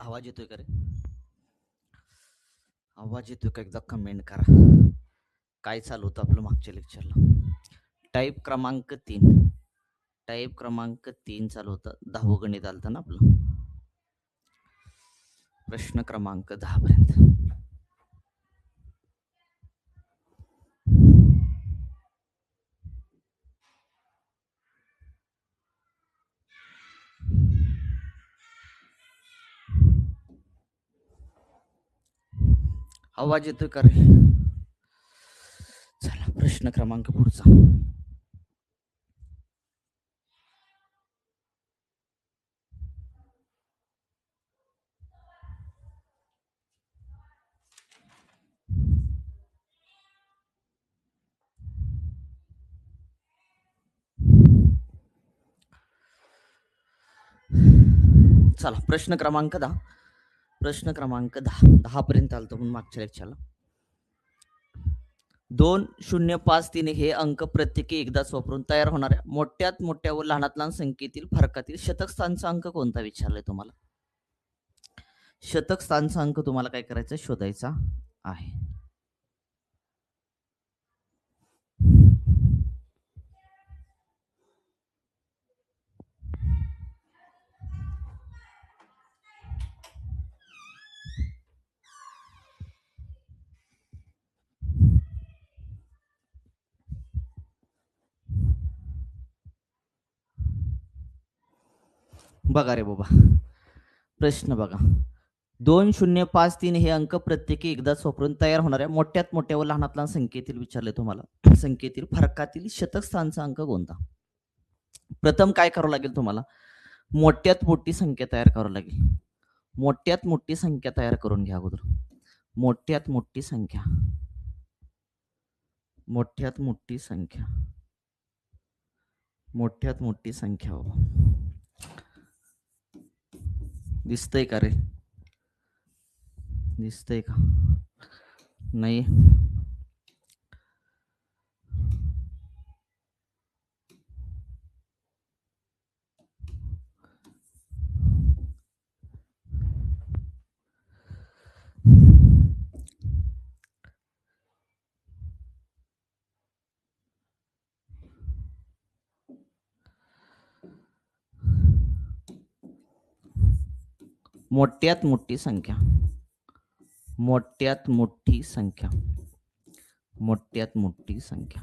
आवाज येतोय का रे? आवाज येतोय का? एकदा कमेंट करा. काय चालू होतं आपलं मागच्या लेक्चरला? टाईप क्रमांक 3. टाईप क्रमांक 3 चालू होतं. 10वं गणित आलतं ना आपलं. प्रश्न क्रमांक 10 पर्यंत. आवाज येतोय का रे? चला प्रश्न क्रमांक पुढचा. चला प्रश्न क्रमांक 10. प्रश्न क्रमांक 10 पर्यंत आलतो म्हणून मागच्या लेक्चरला. 2, 0, 5, 3 हे अंक प्रत्येकी एकदाच वापरून तयार होणाऱ्या मोठ्यात मोठ्या व लहानात लहान संख्येतील फरकातील शतक स्थानचा अंक कोणता विचारलाय तुम्हाला? शतक स्थानचा अंक तुम्हाला काय करायचं? शोधायचा आहे. बघा रे बाबा, प्रश्न बघा. 2, 0, 5, 3 हे अंक प्रत्येकी एकदाच वापरून तयार होणाऱ्या मोठ्यात मोठ्या व लहानात लहान संख्येतील विचारले तुम्हाला. संख्येतील फरकातील शतक स्थानचा अंक कोणता? प्रथम काय करावं लागेल तुम्हाला? मोठ्यात मोठी संख्या तयार करावी लागेल. मोठ्यात मोठी संख्या तयार करून घ्या अगोदर. मोठ्यात मोठी संख्या. मोठ्यात मोठी संख्या. मोठ्यात मोठी संख्या बाबा. दिसतंय का रे? दिसतंय का? नाही. मोठ्यात मोठी संख्या. मोठ्यात मोठी संख्या. मोठ्यात मोठी संख्या.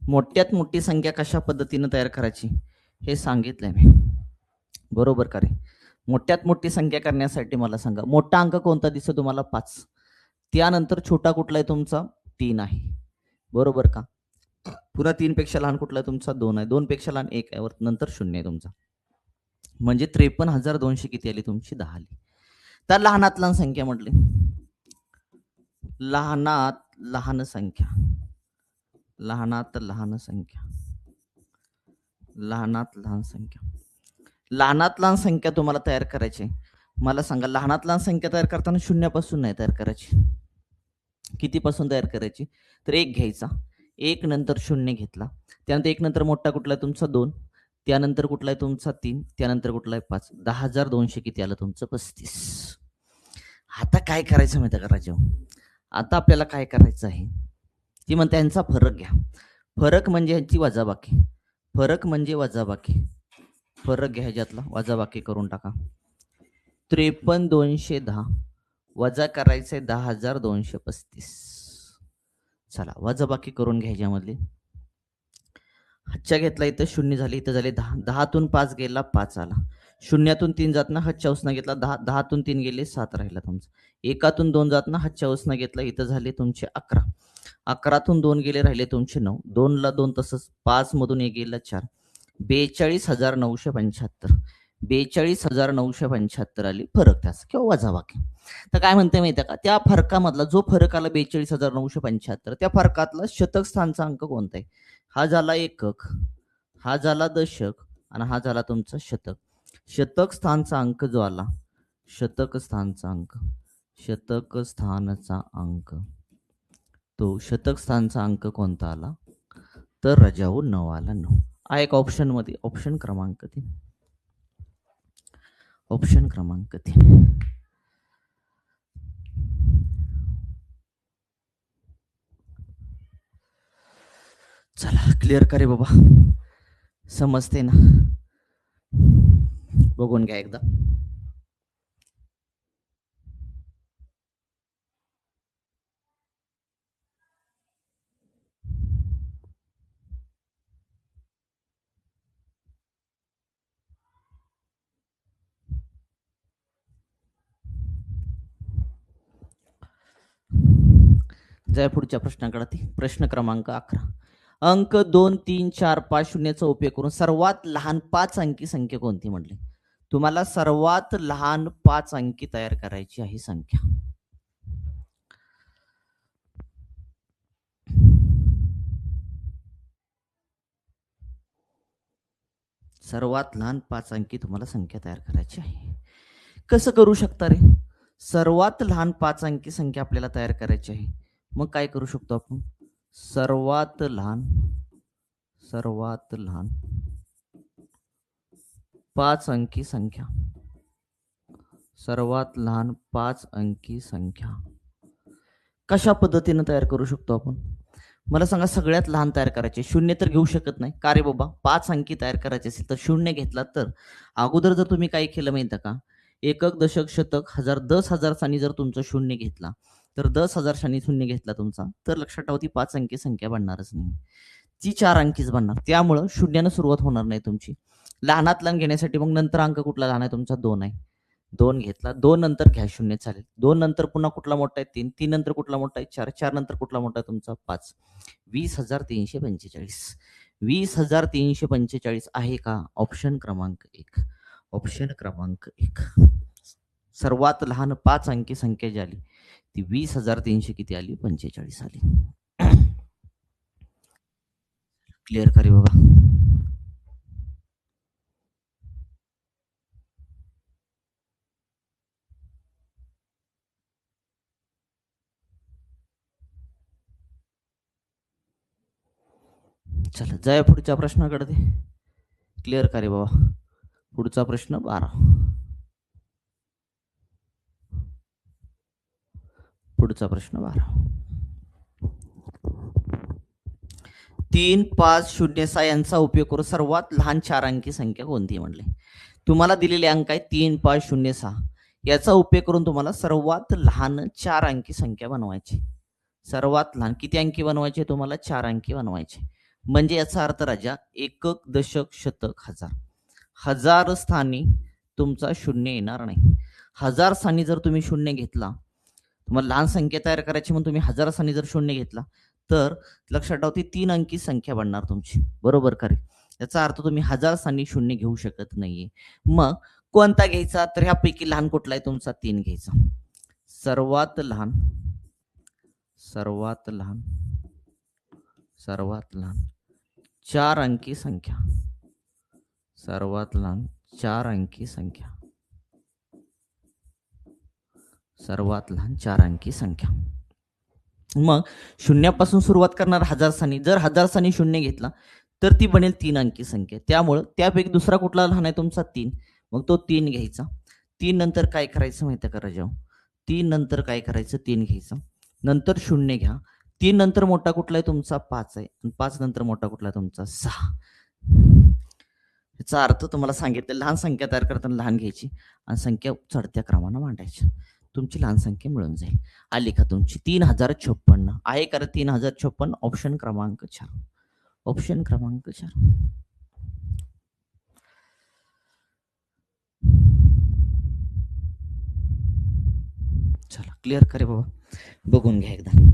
मोठ्यात मोठी संख्या कशा पद्धतीने तयार करायची हे सांगितलंय मी. बरोबर का रे? मोठ्यात मोठी संख्या करण्यासाठी मला सांगा, मोठा अंक कोणता दिसतो तुम्हाला? 5. त्यानंतर छोटा कुठला आहे तुमचा? 3 आहे. बरोबर का? पुन्हा 3 पेक्षा लहान कुठला आहे तुमचा? 2 आहे. 2 पेक्षा लहान 1 आहे. नंतर 0 आहे तुमचा. म्हणजे 53,200 किती आली तुमची? 10 आली. तर लहानात लहान संख्या म्हटली. लहानात लहान संख्या. लहानात लहान संख्या. लहानात लहान संख्या. लहानात लहान संख्या तुम्हाला तयार करायची. मला सांगा, लहानात लहान संख्या तयार करताना शून्यापासून नाही तयार करायची. कितीपासून तयार करायची? तर 1 घ्यायचा. 1 नंतर 0 घेतला. त्यानंतर 1 नंतर मोठा कुठला आहे तुमचा? 2. त्यानंतर कुठला आहे तुमचा? 3. त्यानंतर कुठला आहे? 5. 10,200 किती आलं तुमचं? 35. आता काय करायचं माहिती आहे का राजाओ? आता आपल्याला काय करायचं आहे? ती म्हणते यांचा फरक घ्या. फरक म्हणजे यांची वजाबाकी. फरक म्हणजे वजाबाकी. फरक घ्या ह्याच्यातला, वजाबाकी करून टाका. 53,210 वजा करायचंय 10,235. चला वजाबाकी करून घ्या ह्याच्यामधली. हातच्या घेतला, इथं 0 झाले, इथं झाले 10. 10तून 5 गेला, 5 आला. 0तून 3 जातना हातच्या उसना घेतला, 10तून 3 गेले, 7 राहिला तुमचा. 1तून 2 जातना हातच्या उसना घेतला, इथं झाले तुमचे 11. 11तून 2 गेले, राहिले तुमचे 9. 2ला 2 तसंच, 5 मधून 1 गेला 4. 42,975. 42,975 आली फरक त्याचा किंवा वजाबाकी. तर काय म्हणते माहिती आहे का? त्या फरकामधला जो फरक आला 42,975, त्या फरकातला शतक स्थानचा अंक कोणता आहे? हा झाला एकक, हा झाला दशक आणि हा झाला तुमचा शतक. शतक स्थानचा अंक जो आला, शतक स्थानचा अंक, शतक स्थानचा अंक, तो शतक स्थानचा अंक कोणता आला? तर रजाऊ 9 आला. 9 हा एक ऑप्शन मध्ये, ऑप्शन क्रमांक 3. ऑप्शन क्रमांक 3. चला क्लिअर करे बाबा, समजते ना? बघून घ्या एकदा. जाय पुढच्या प्रश्नाकडे. प्रश्न क्रमांक 11. अंक 2, 3, 4, 5, 0चा उपयोग करून सर्वात लहान 5 अंकी संख्या कोणती म्हटली? तुम्हाला सर्वात लहान 5 अंकी तयार करायची आहे संख्या. सर्वात लहान 5 अंकी तुम्हाला संख्या तयार करायची आहे. कसं करू शकता रे? सर्वात लहान 5 अंकी संख्या आपल्याला तयार करायची आहे. मग काय करू शकतो आपण? सर्वात लहान 5 अंकी संख्या. सर्वात लहान 5 अंकी संख्या कशा पद्धतीने तयार करू शकतो आपण? मला सांगा, सगळ्यात लहान तयार करायचे. शून्य तर घेऊ शकत नाही का रे बाबा? 5 अंकी तयार करायचे असेल तर शून्य घेतला तर. अगोदर जर तुम्ही काय केलं माहिती का? एकक, दशक, शतक, हजार, 10,000 साली जर तुमचं शून्य घेतला, तर 10,000 साली शून्य घेतला तुमचा, तर लक्षात ठेवा ती 5 अंकी संख्या बनणारच नाही. ती 4 अंकीच बनणार. त्यामुळं शून्यानं सुरुवात होणार नाही तुमची. लहानात लहान घेण्यासाठी मग नंतर अंक कुठला लहान आहे तुमचा? 2 आहे. 2 घेतला. 2 नंतर घ्या शून्य चालेल. 2 नंतर पुन्हा कुठला मोठा आहे? 3. 3 नंतर कुठला मोठा आहे? 4. 4 नंतर कुठला मोठा आहे तुमचा? 5. 20,345. 20,345 आहे का? ऑप्शन क्रमांक 1. ऑप्शन क्रमांक 1. सर्वात लहान 5 अंकी संख्या जी आली ती 20,300 किती आली? 45 आली. क्लिअर करी बाबा. चला जाऊया पुढच्या प्रश्नाकडे. ते क्लिअर करे बाबा. पुढचा प्रश्न 12. पुढचा प्रश्न 12. 3, 5, 0, 6 यांचा उपयोग करून सर्वात लहान 4 अंकी संख्या कोणती म्हटली? तुम्हाला दिलेले अंक आहे 3, 5, 0, 6. याचा उपयोग करून तुम्हाला सर्वात लहान 4 अंकी संख्या बनवायची. सर्वात लहान किती अंकी बनवायचे? तुम्हाला 4 अंकी बनवायचे. म्हणजे याचा अर्थ राजा, एकक, दशक, शतक, हजार. हजार स्थानी तुमचा शून्य येणार नाही. हजार स्थानी जर तुम्ही शून्य घेतला, तुम्हाला लहान संख्या तयार करायची म्हणून तुम्ही 1000 स्थानी जर शून्य घेतला, तर लक्षात ठेवा ती 3 अंकी संख्या बनणार तुमची. बरोबर का रे? याचा अर्थ तुम्ही 1000 स्थानी शून्य घेऊ शकत नाहीये. मग कोणता घ्यायचा? तर ह्यापैकी लहान कुठला आहे तुमचा? 3 घ्यायचा. सर्वात लहान सर्वात लहान सर्वात लहान 4 अंकी संख्या. सर्वात लहान 4 अंकी संख्या. सर्वात लहान 4 अंकी संख्या. मग शून्यापासून सुरुवात करणार 1000 स्थानी. जर 1000 स्थानी शून्य घेतला, तर ती बनेल 3 अंकी संख्या. त्यामुळं त्यापैकी दुसरा कुठला लहान आहे तुमचा? 3. मग तो 3 घ्यायचा. 3 नंतर काय करायचं माहिती आहे का राजाओ? 3 नंतर काय करायचं? 3 घ्यायचं. नंतर 0 घ्या. 3 नंतर मोठा कुठला आहे तुमचा? 5 आहे. आणि 5 नंतर मोठा कुठला आहे तुमचा? 6. याचा अर्थ तुम्हाला सांगितलं, लहान संख्या तयार करताना लहान घ्यायची आणि संख्या चढत्या क्रमानं मांडायची. तुमची लहान संख्या मिळून जाईल. आली का तुमची? 3056 आहे का? 3056. ऑप्शन क्रमांक 4. ऑप्शन क्रमांक 4. चला क्लिअर करे बाबा, बघून घ्या एकदा.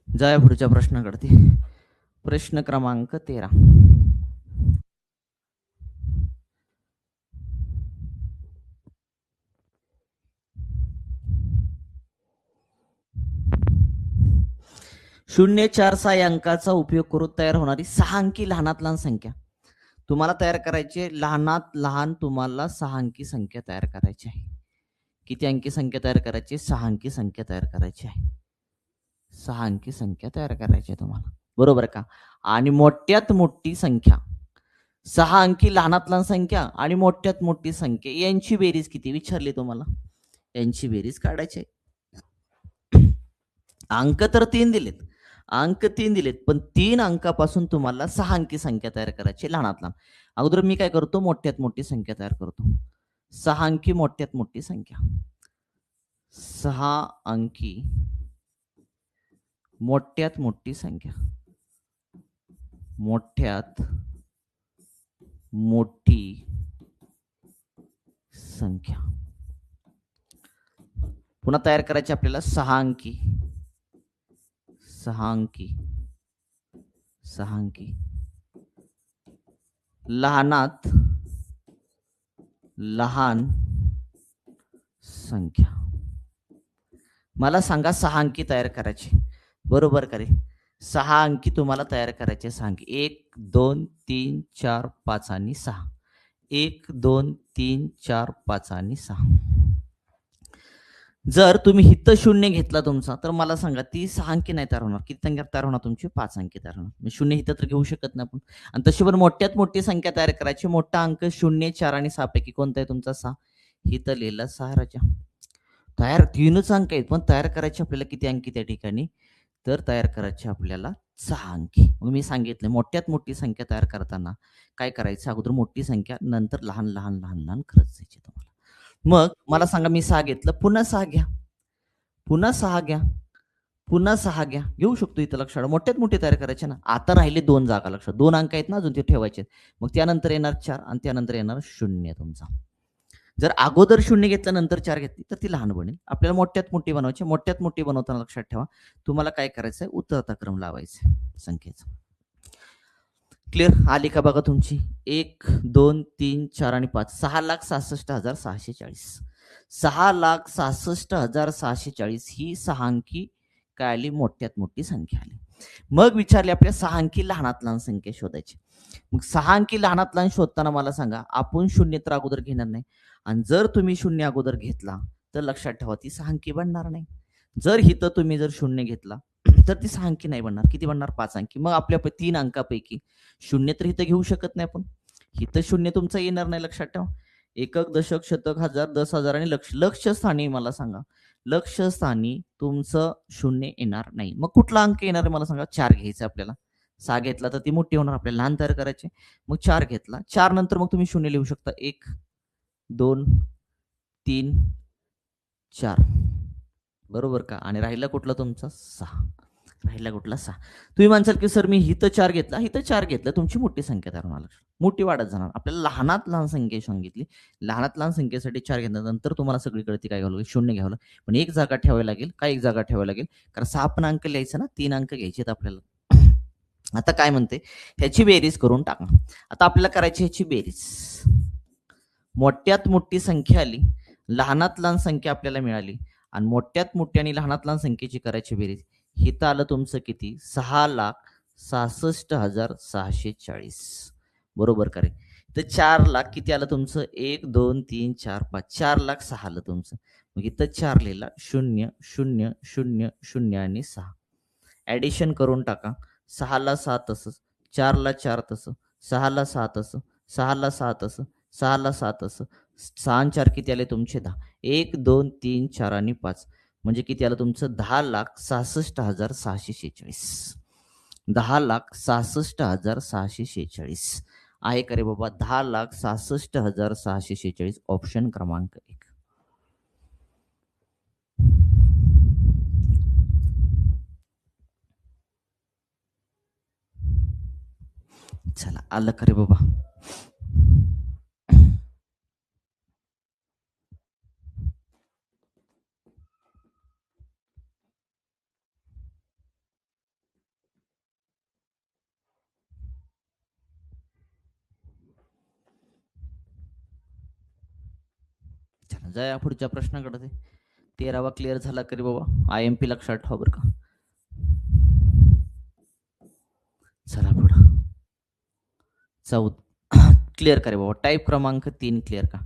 जाऊया पुढच्या प्रश्नाकडे. प्रश्न क्रमांक 13. 046 या अंकाचा उपयोग करून तयार होणारी 6 अंकी लहानात लहान संख्या तुम्हाला तयार करायची आहे. लहानात लहान तुम्हाला 6 अंकी संख्या तयार करायची आहे. किती अंकी संख्या तयार करायची? 6 अंकी संख्या तयार करायची आहे. 6 अंकी संख्या तयार करायची आहे तुम्हाला, बरोबर का? आणि मोठ्यात मोठी संख्या 6 अंकी लहानात लहान संख्या आणि मोठ्यात मोठी संख्या यांची बेरीज किती विचारली तुम्हाला? यांची बेरीज काढायची आहे. अंक तर 3 दिलेत. अंक 3 दिलेत, पण 3 अंकापासून तुम्हाला 6 अंकी संख्या तयार करायची लहानात लहान. अगोदर मी काय करतो? मोठ्यात मोठी संख्या तयार करतो. 6 अंकी मोठ्यात मोठी संख्या. 6 अंकी मोठ्यात मोठी संख्या. मोठ्यात मोठी संख्या. पुन्हा तयार करायची आपल्याला 6 अंकी. 6 अंकी. 6 अंकी. लहानात लहान संख्या. मला सांगा 6 अंकी तयार करायची, बरोबर का रे? 6 अंकी तुम्हाला तयार करायचे. 6 अंकी 1 2 3 4 5 आणि 6. 1 2 3 4 5 आणि 6. जर तुम्ही हित शून्य घेतला तुमचा, तर मला सांगा ती 6 अंकी नाही तयार होणार. किती संख्या तयार होणार तुमची? 5 अंकी तयार होणार. म्हणजे शून्य हित तर घेऊ शकत नाही आपण. आणि तशी पण मोठ्यात मोठी संख्या तयार करायची. मोठा अंक 0 4 आणि 6 पैकी कोणता आहे तुमचा? 6. हित लिहिला 6 राजा. तयार 3च अंक आहेत, पण तयार करायचे आपल्याला किती अंकी त्या ठिकाणी? तर तयार करायचे आपल्याला 6 अंकी. मग मी सांगितलं मोठ्यात मोठी संख्या तयार करताना काय करायचं? अगोदर मोठी संख्या, नंतर लहान लहान लहान लहान करत जायची तुम्हाला. मग मला सांगा, मी 6 घेतलं, पुन्हा 6 घ्या, पुन्हा 6 घ्या, पुन्हा 6 घ्या. घेऊ शकतो इथं लक्षात. मोठ्यात मोठी तयार करायचे ना. आता राहिले 2 जागा लक्षात. 2 अंक आहेत ना अजून ते ठेवायचे. मग त्यानंतर येणार 4 आणि त्यानंतर येणार 0 तुमचा. जर अगोदर 0 घेतलं नंतर 4 घेतली तर ती लहान बनेल. आपल्याला मोठ्यात मोठी बनवायची. मोठ्यात मोठी बनवताना लक्षात ठेवा, तुम्हाला काय करायचंय? उतरता क्रम लावायचा संख्येचा. क्लिअर आली का बघा तुमची? 1 2 3 4 आणि 5. 6,66,640. 6,66,640 ही 6 अंकी काय आली? मोठ्यात मोठी संख्या आली. मग विचारले आपल्या 6 अंकी लहानात लहान संख्या शोधायची. मग 6 अंकी लहानात लहान शोधताना मला सांगा, आपण 0 तर अगोदर घेणार नाही. आणि जर तुम्ही 0 अगोदर घेतला तर लक्षात ठेवा ती 6 अंकी बनणार नाही. जर हिथं तुम्ही जर 0 घेतला तर ती 6 अंकी नाही बनणार. किती बनणार? 5 अंकी. मग आपल्या 3 अंकापैकी 0 तर इथं घेऊ शकत नाही आपण. इथं 0 तुमचं येणार नाही, लक्षात ठेवा. एकक, दशक, शतक, हजार, 10,000 आणि लक्ष. लक्षस्थानी मला सांगा, लक्षस्थानी तुमचं 0 येणार नाही. मग कुठला अंक येणार आहे मला सांगा? 4 घ्यायचा आपल्याला. 6 घेतला तर ती मोठी होणार, आपल्याला लहान तयार करायचे. मग 4 घेतला. 4 नंतर मग तुम्ही 0 लिहू शकता. 1 2 3 4. बरोबर का? आणि राहिला कुठला तुमचा? 6. राहिला कुठला? 6. तुम्ही म्हणसाल की सर मी इथं 4 घेतला, इथं 4 घेतलं, तुमची मोठी संख्या तयार होणार. मोठी वाढत जाणार. आपल्याला लहानात लहान संख्या सांगितली. लहानात लहान संख्येसाठी 4 घेतल्यानंतर तुम्हाला सगळीकडे ती काय घ्यावं लागेल? 0 घ्यावं लागेल. पण एक जागा ठेवावी लागेल. काय एक जागा ठेवावी लागेल? कारण 6 पण अंक लिहायचा ना, 3 अंक घ्यायचे आपल्याला. आता काय म्हणते? ह्याची बेरीज करून टाका. आता आपल्याला करायची ह्याची बेरीज. मोठ्यात मोठी संख्या आली, लहानात लहान संख्या आपल्याला मिळाली आणि मोठ्यात मोठी आणि लहानात लहान संख्येची करायची बेरीज. हिथं आलं तुमचं किती? 6,66,640. बरोबर का रे? तर 4,00,000 किती आलं तुमचं? 1 2 3 4 5. 4,06,000 आलं तुमचं. मग इथं 4 लिहिला. 0 0 0 0 आणि 6. ऍडिशन करून टाका. 6ला 6 तसंच, 4ला 4 तसं, 6ला 6 तसं, 6ला 6 तसं, 6ला 6 तसं. 6 आणि 4 किती आले तुमचे? 10. 1 2 3 4 आणि 5 म्हणजे किती आलं तुमचं? 10,66,646. 10,66,646 आहे का रे बाबा? 10,66,646 ऑप्शन क्रमांक 1. चला आलं का रे बाबा? चला जाऊया पुढच्या प्रश्नाकडे. 13वा क्लिअर झाला का रे बाबा? IMP लक्षात ठेवा बरं का. चला पुढं. क्लिअर करा बाबा. टाईप क्रमांक 3 क्लिअर का?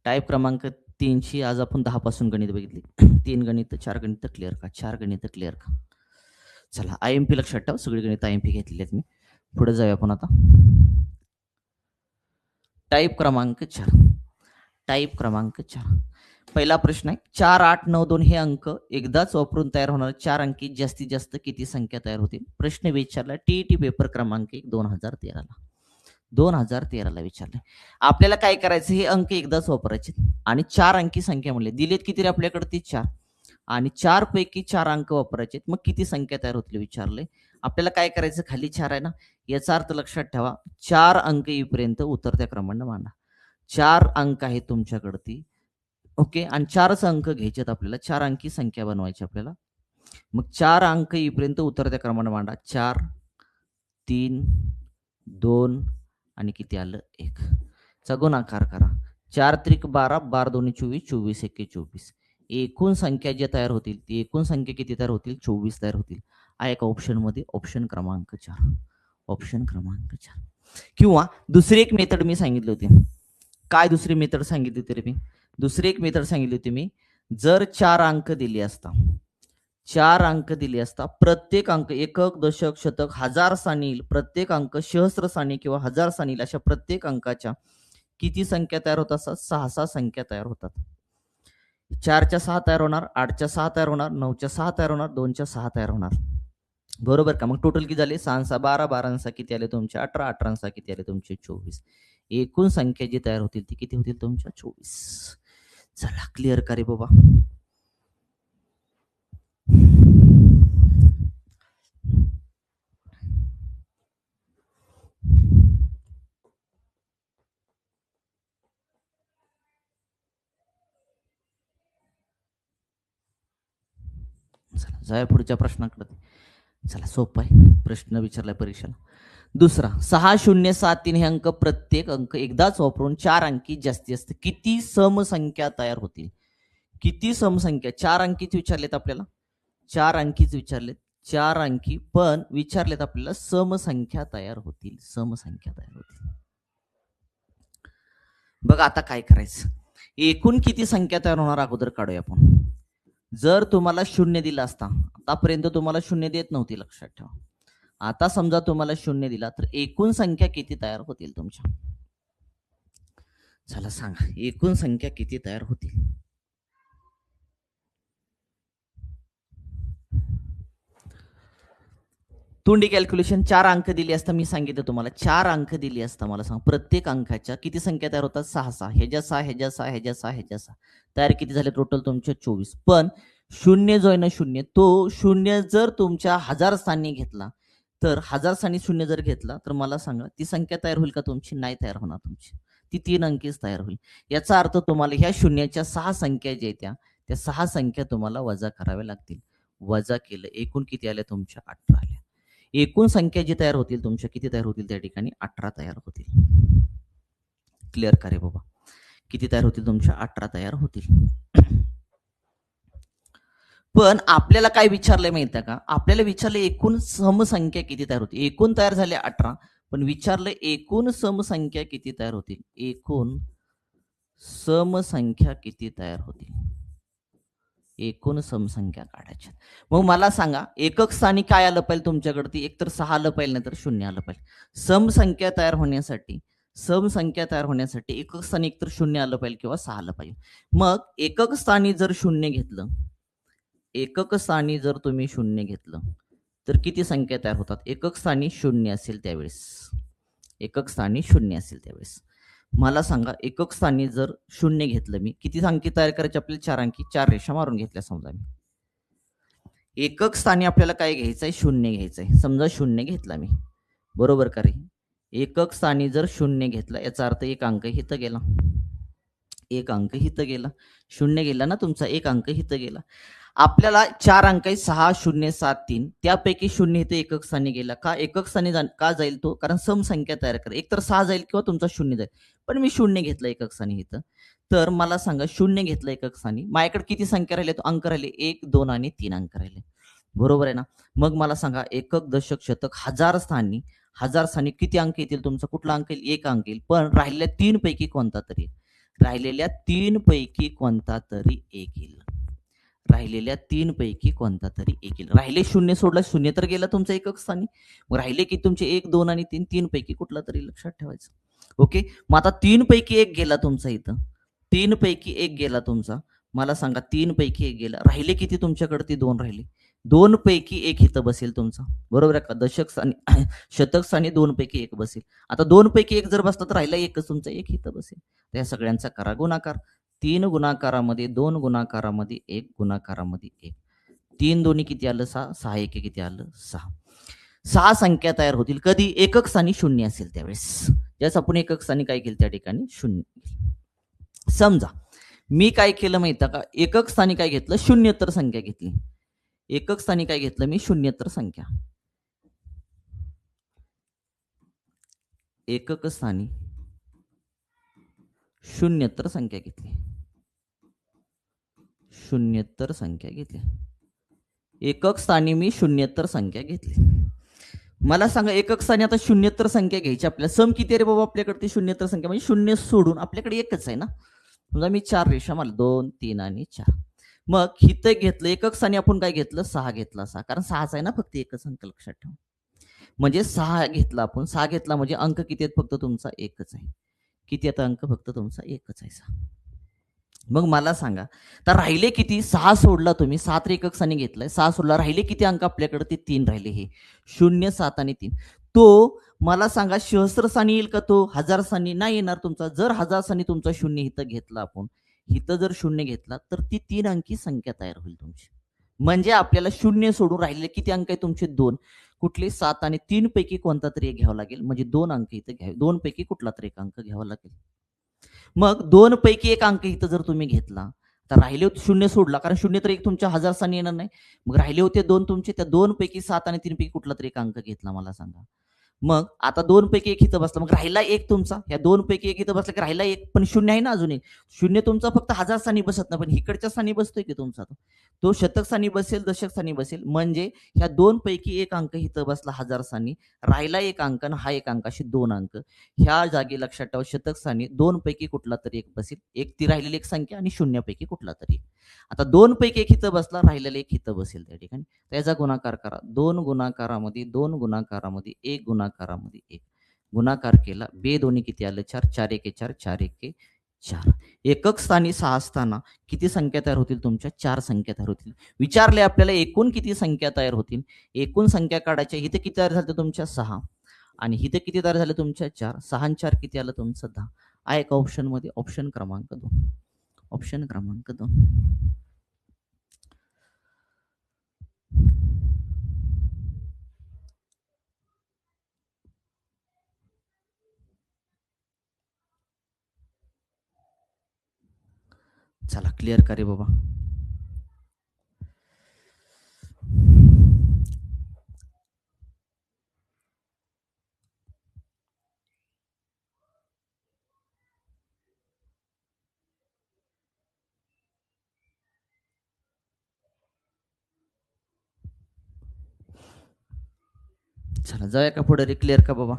टाईप क्रमांक 3ची आज आपण 10 पासून गणित बघितली. 3 गणित, 4 गणित क्लिअर का? 4 गणित क्लिअर का? चला आय-एम-पी लक्षात ठेवा. सगळी गणित आय-एम-पी घेतलेली आहेत मी. पुढे जाऊया आपण आता. टाईप क्रमांक 4. टाईप क्रमांक 4. पहिला प्रश्न आहे 4, 8, 9, 2 हे अंक एकदाच वापरून तयार होणाऱ्या 4 अंकी जास्तीत जास्त किती संख्या तयार होतील? प्रश्न विचारला टी पेपर क्रमांक 1 2013 ला. 2013 ला विचारले. आपल्याला काय करायचं, हे अंक एकदाच वापरायचे आणि 4 अंकी संख्या म्हणले. दिलेत किती रे आपल्याकडे? ती 4 आणि 4 पैकी 4 अंक वापरायचे. मग किती संख्या तयार होतील विचारले. आपल्याला काय करायचं, खाली 4 आहे ना, याचा अर्थ लक्षात ठेवा 4 अंक येईपर्यंत उतरत्या क्रमाने मांडा. 4 अंक आहेत तुमच्याकडे ओके, आणि 4च अंक घ्यायचेत आपल्याला. 4 अंकी संख्या बनवायची आपल्याला. मग 4 अंक येईपर्यंत उतरत्या क्रमाने मांडा. 4, 3, 2 आणि किती आलं 1 चा गुणाकार करा. 4 त्रिक 12, 12 दोन्ही 24, 24 एके 24. एकूण संख्या जे तयार होतील ती एकूण संख्या किती तयार होतील? 24 तयार होतील. आहे का ऑप्शन मध्ये? ऑप्शन क्रमांक 4. ऑप्शन क्रमांक 4. किंवा दुसरी एक मेथड मी सांगितली होती. काय दुसरी मेथड सांगितली होती रे मी? दुसरी एक मेथड सांगितली होती मी. जर 4 अंक दिले असता, 4 अंक दिले असता, प्रत्येक अंक एकक, दशक, शतक, हजार स्थानी येईल. प्रत्येक अंक सहस्र स्थानी किंवा हजार स्थानी येईल. अशा प्रत्येक अंकाच्या किती संख्या तयार होत असतात? 6 संख्या तयार होतात. 4च्या 6 तयार होणार, 8च्या 6 तयार होणार, 9च्या 6 तयार होणार, 2च्या 6 तयार होणार. बरोबर का? मग टोटल किती झाले? 6 12, 12 किती आले तुमचे? 18, 18 किती आले तुमचे? 24. एकूण संख्या जी तयार होतील ती किती होतील तुमच्या? 24. चला क्लिअर का रे बाबा? चला जाऊया पुढच्या प्रश्नाकडे. चला सोपं आहे, प्रश्न विचारलाय परीक्षेला. दुसरा 6073 हे अंक, प्रत्येक अंक एकदाच वापरून 4 अंकी जास्तीत जास्त किती समसंख्या तयार होतील? किती समसंख्या? 4 अंकीच विचारलेत आपल्याला. 4 अंकीच विचारलेत. 4 अंकी पण विचारलेत आपल्याला समसंख्या तयार होतील. समसंख्या तयार होतील. बघा आता काय करायचं, एकूण किती संख्या तयार होणार अगोदर काढूया आपण. जर तुम्हाला 0 दिला असता, आतापर्यंत तुम्हाला 0 देत नव्हती लक्षात ठेवा. आता समजा तुम्हाला 0 दिला तर एकूण संख्या किती तयार होतील तुमच्या? चला सांगा, एकूण संख्या किती तयार होतील? तोंडी कॅल्क्युलेशन. 4 अंक दिली असता, मी सांगितलं तुम्हाला 4 अंक दिली असता, मला सांग प्रत्येक अंकाच्या किती संख्या तयार होतात? 6 ह्याच्या 6 ह्याच्या 6 ह्याच्या 6 ह्याच्या 6 तयार किती झाले टोटल तुमचे? 24. पण 0 जो आहे ना 0, तो 0 जर तुमच्या 1000 स्थानी घेतला तर 1000 स्थानी 0 जर घेतला तर मला सांगा ती संख्या तयार होईल का तुमची? नाही तयार होणार तुमची. ती 3 अंकीच तयार होईल. याचा अर्थ तुम्हाला ह्या शून्याच्या 6 संख्या ज्या आहेत त्या 6 संख्या तुम्हाला वजा कराव्या लागतील. वजा केलं एकूण किती आल्या तुमच्या? 18 आल्या. एकूण संख्या जी तयार होतील तुमच्या किती तयार होतील त्या ठिकाणी? 18 तयार होतील. क्लिअर का रे बाबा? किती तयार होतील तुमच्या? 18 तयार होतील. पण आपल्याला काय विचारलंय माहिती का? आपल्याला विचारलं एकूण समसंख्या किती तयार होतील. एकूण तयार झाले 18, पण विचारलं एकूण समसंख्या किती तयार होतील? एकूण समसंख्या किती तयार होतील? एकूण समसंख्या काढायच्या. मग मला सांगा एकक स्थानी काय आलं पाहिजे तुमच्याकडे? ती एकतर 6 आलं पाहिजे नाही तर 0 आलं पाहिजे. समसंख्या तयार होण्यासाठी एकक स्थानी एकतर 0 आलं पाहिजे किंवा 6 आलं पाहिजे. मग एकक स्थानी जर 0 घेतलं, एकक स्थानी जर तुम्ही 0 घेतलं तर किती संख्या तयार होतात? एकक स्थानी 0 असेल त्यावेळेस, एकक स्थानी 0 असेल त्यावेळेस मला सांगा एकक स्थानी जर 0 घेतलं मी, किती अंकी तयार करायचे आपल्याला? 4 अंकी. 4 रेषा मारून घेतल्या समजा मी. एकक स्थानी आपल्याला काय घ्यायचंय? 0 घ्यायचंय. समजा 0 घेतला मी, बरोबर का रे? एकक स्थानी जर 0 घेतला याचा अर्थ एक अंक इथं गेला, एक अंक इथं गेला. 0 गेला ना तुमचा, एक अंक इथं गेला. आपल्याला 4 अंक आहे 6 0 7 3, त्यापैकी 0 इथे एकक स्थानी गेला. का एकक स्थानी का जाईल तो? कारण समसंख्या तयार करा. एकतर 6 जाईल किंवा तुमचा 0 जाईल. पण मी 0 घेतला एकक स्थानी इथं. तर मला सांगा 0 घेतलं एकक स्थानी, माझ्याकडे किती संख्या राहिले? अंक राहिले 1 2 आणि 3 अंक राहिले. बरोबर आहे ना? मग मला सांगा एकक, दशक, शतक, हजार स्थानी हजार स्थानी किती अंक येतील? तुमचा कुठला अंक येईल? एक अंक येईल. पण राहिलेल्या 3 पैकी कोणता तरी, राहिलेल्या 3 पैकी कोणता तरी एक येईल. राहिलेल्या 3 पैकी कोणता तरी एक येईल. राहिले शून्य सोडला, शून्य तर गेला तुमचा एकक स्थानी. मग राहिले की तुमचे 1, 2 आणि 3, 3 पैकी कुठला तरी लक्षात ठेवायचं. ओके. मग आता 3 पैकी एक गेला तुमचा इथं. 3 पैकी एक गेला तुमचा. मला सांगा 3 पैकी एक गेला. राहिले किती तुमच्याकडे? ती 2 राहिली. 2 पैकी एक इथं बसेल तुमचा. बरोबर आहे का? दशक स्थानी शतक स्थानी 2 पैकी एक बसेल. आता 2 पैकी एक जर बसला तर राहिला एकच तुमचा, एक इथं बसेल. त्या सगळ्यांचा करा गुणाकार. 3 गुणाकारामध्ये 2 गुणाकारामध्ये 1 गुणाकारामध्ये 1. 3 दोन्ही किती आलं? 6. 6 एके किती आलं? 6. 6 संख्या तयार होतील. कधी? एकक स्थानी शून्य असेल त्यावेळेस. ज्यावेळेस आपण एकक स्थानी काय केलं त्या ठिकाणी? शून्य. समजा मी काय केलं माहिती आहे का? एकक स्थानी काय घेतलं? शून्येतर संख्या घेतली. एकक स्थानी काय घेतलं मी? शून्येतर संख्या. एकक स्थानी शून्येतर संख्या घेतली. शून्येतर संख्या घेतली. एकक स्थानी मी शून्येतर संख्या घेतली. मला सांगा एकक स्थानी आता शून्येतर संख्या घ्यायची आपल्याला. सम किती आहे रे बाबा आपल्याकडे? ती शून्येतर संख्या म्हणजे शून्य सोडून आपल्याकडे एकच आहे ना. समजा मी 4 रेषा मला 2, 3 आणि 4. मग हिथं घेतलं एकक स्थानी आपण काय घेतलं? 6 घेतला. 6 कारण 6च आहे ना फक्त एकच अंक लक्षात ठेवा. म्हणजे 6 घेतला आपण. 6 घेतला म्हणजे अंक किती आहेत? फक्त तुमचा एकच आहे. किती आता अंक? फक्त तुमचा एकच आहे 6. मग मला सांगा तर राहिले किती? 6 सोडला तुम्ही. 7 एकक स्थानी घेतलाय. 6 सोडला. राहिले किती अंक आपल्याकडे? ते 3 राहिले. हे 0, 7 आणि 3. तो मला सांगा सहस्र स्थानी येईल का तो? हजार स्थानी नाही येणार तुमचा. जर हजार स्थानी तुमचा शून्य इथं घेतला आपण, इथं जर शून्य घेतला तर ती 3 अंकी संख्या तयार होईल तुमची. म्हणजे आपल्याला शून्य सोडून राहिलेले किती अंक आहे तुमचे? 2. कुठले? 7 आणि 3 पैकी कोणता तरी एक घ्यावा लागेल. म्हणजे 2 अंक इथं घ्यावे. 2 पैकी कुठला तरी एक अंक घ्यावा लागेल. मग 2 पैकी एक अंक इथं जर तुम्ही घेतला, तर राहिले होते शून्य सोडला. कारण शून्य तर एक तुमच्या हजार स्थानी येणार नाही. मग राहिले होते 2 तुमचे. त्या 2 पैकी 7 आणि 3 पैकी कुठला तरी एक अंक घेतला मला सांगा. मग आता 2 पैकी 1 इथं बसला. मग राहिला 1 तुमचा. ह्या 2 पैकी 1 इथं बसला की राहिला 1 पण शून्य आहे ना अजून एक. शून्य तुमचा फक्त हजार स्थानी बसत नाही, पण इकडच्या स्थानी बसतोय की तुमचा तो. तो शतक स्थानी बसेल, दशक स्थानी बसेल. म्हणजे ह्या 2 पैकी 1 अंक इथं बसला हजार स्थानी. राहिला 1 अंक आणि हा 1 अंक असे 2 अंक. ह्या जागी लक्षात ठेवा शतक स्थानी 2 पैकी कुठला तरी एक बसेल. एक ती राहिलेली एक संख्या आणि शून्यापैकी कुठला तरी. आता 2 पैकी 1 इथं बसला, राहिलेला 1 इथं बसेल त्या ठिकाणी. त्याचा गुणाकार करा. 2 गुणाकारामध्ये 2 गुणाकारामध्ये 1 गुणाकारामध्ये 1. गुणाकार केला. बे दोन्ही किती आलं? 4. 4 एके 4, 4 एके 4. एकक स्थानी 6 असताना किती संख्या तयार होतील तुमच्या? 4 संख्या तयार होतील. विचारले आपल्याला एकूण किती संख्या तयार होतील? एकूण संख्या काढायच्या. इथे किती तयार झाल्या तुमच्या? 6. आणि इथे किती तयार झाले तुमच्या? 4. 6 आणि 4 किती आलं तुमचं? 10. आहे का ऑप्शनमध्ये? ऑप्शन क्रमांक 2. ऑप्शन क्रमांक 2. चला क्लिअर का रे बाबा? चला जाऊया का पुढे रे? क्लिअर का बाबा?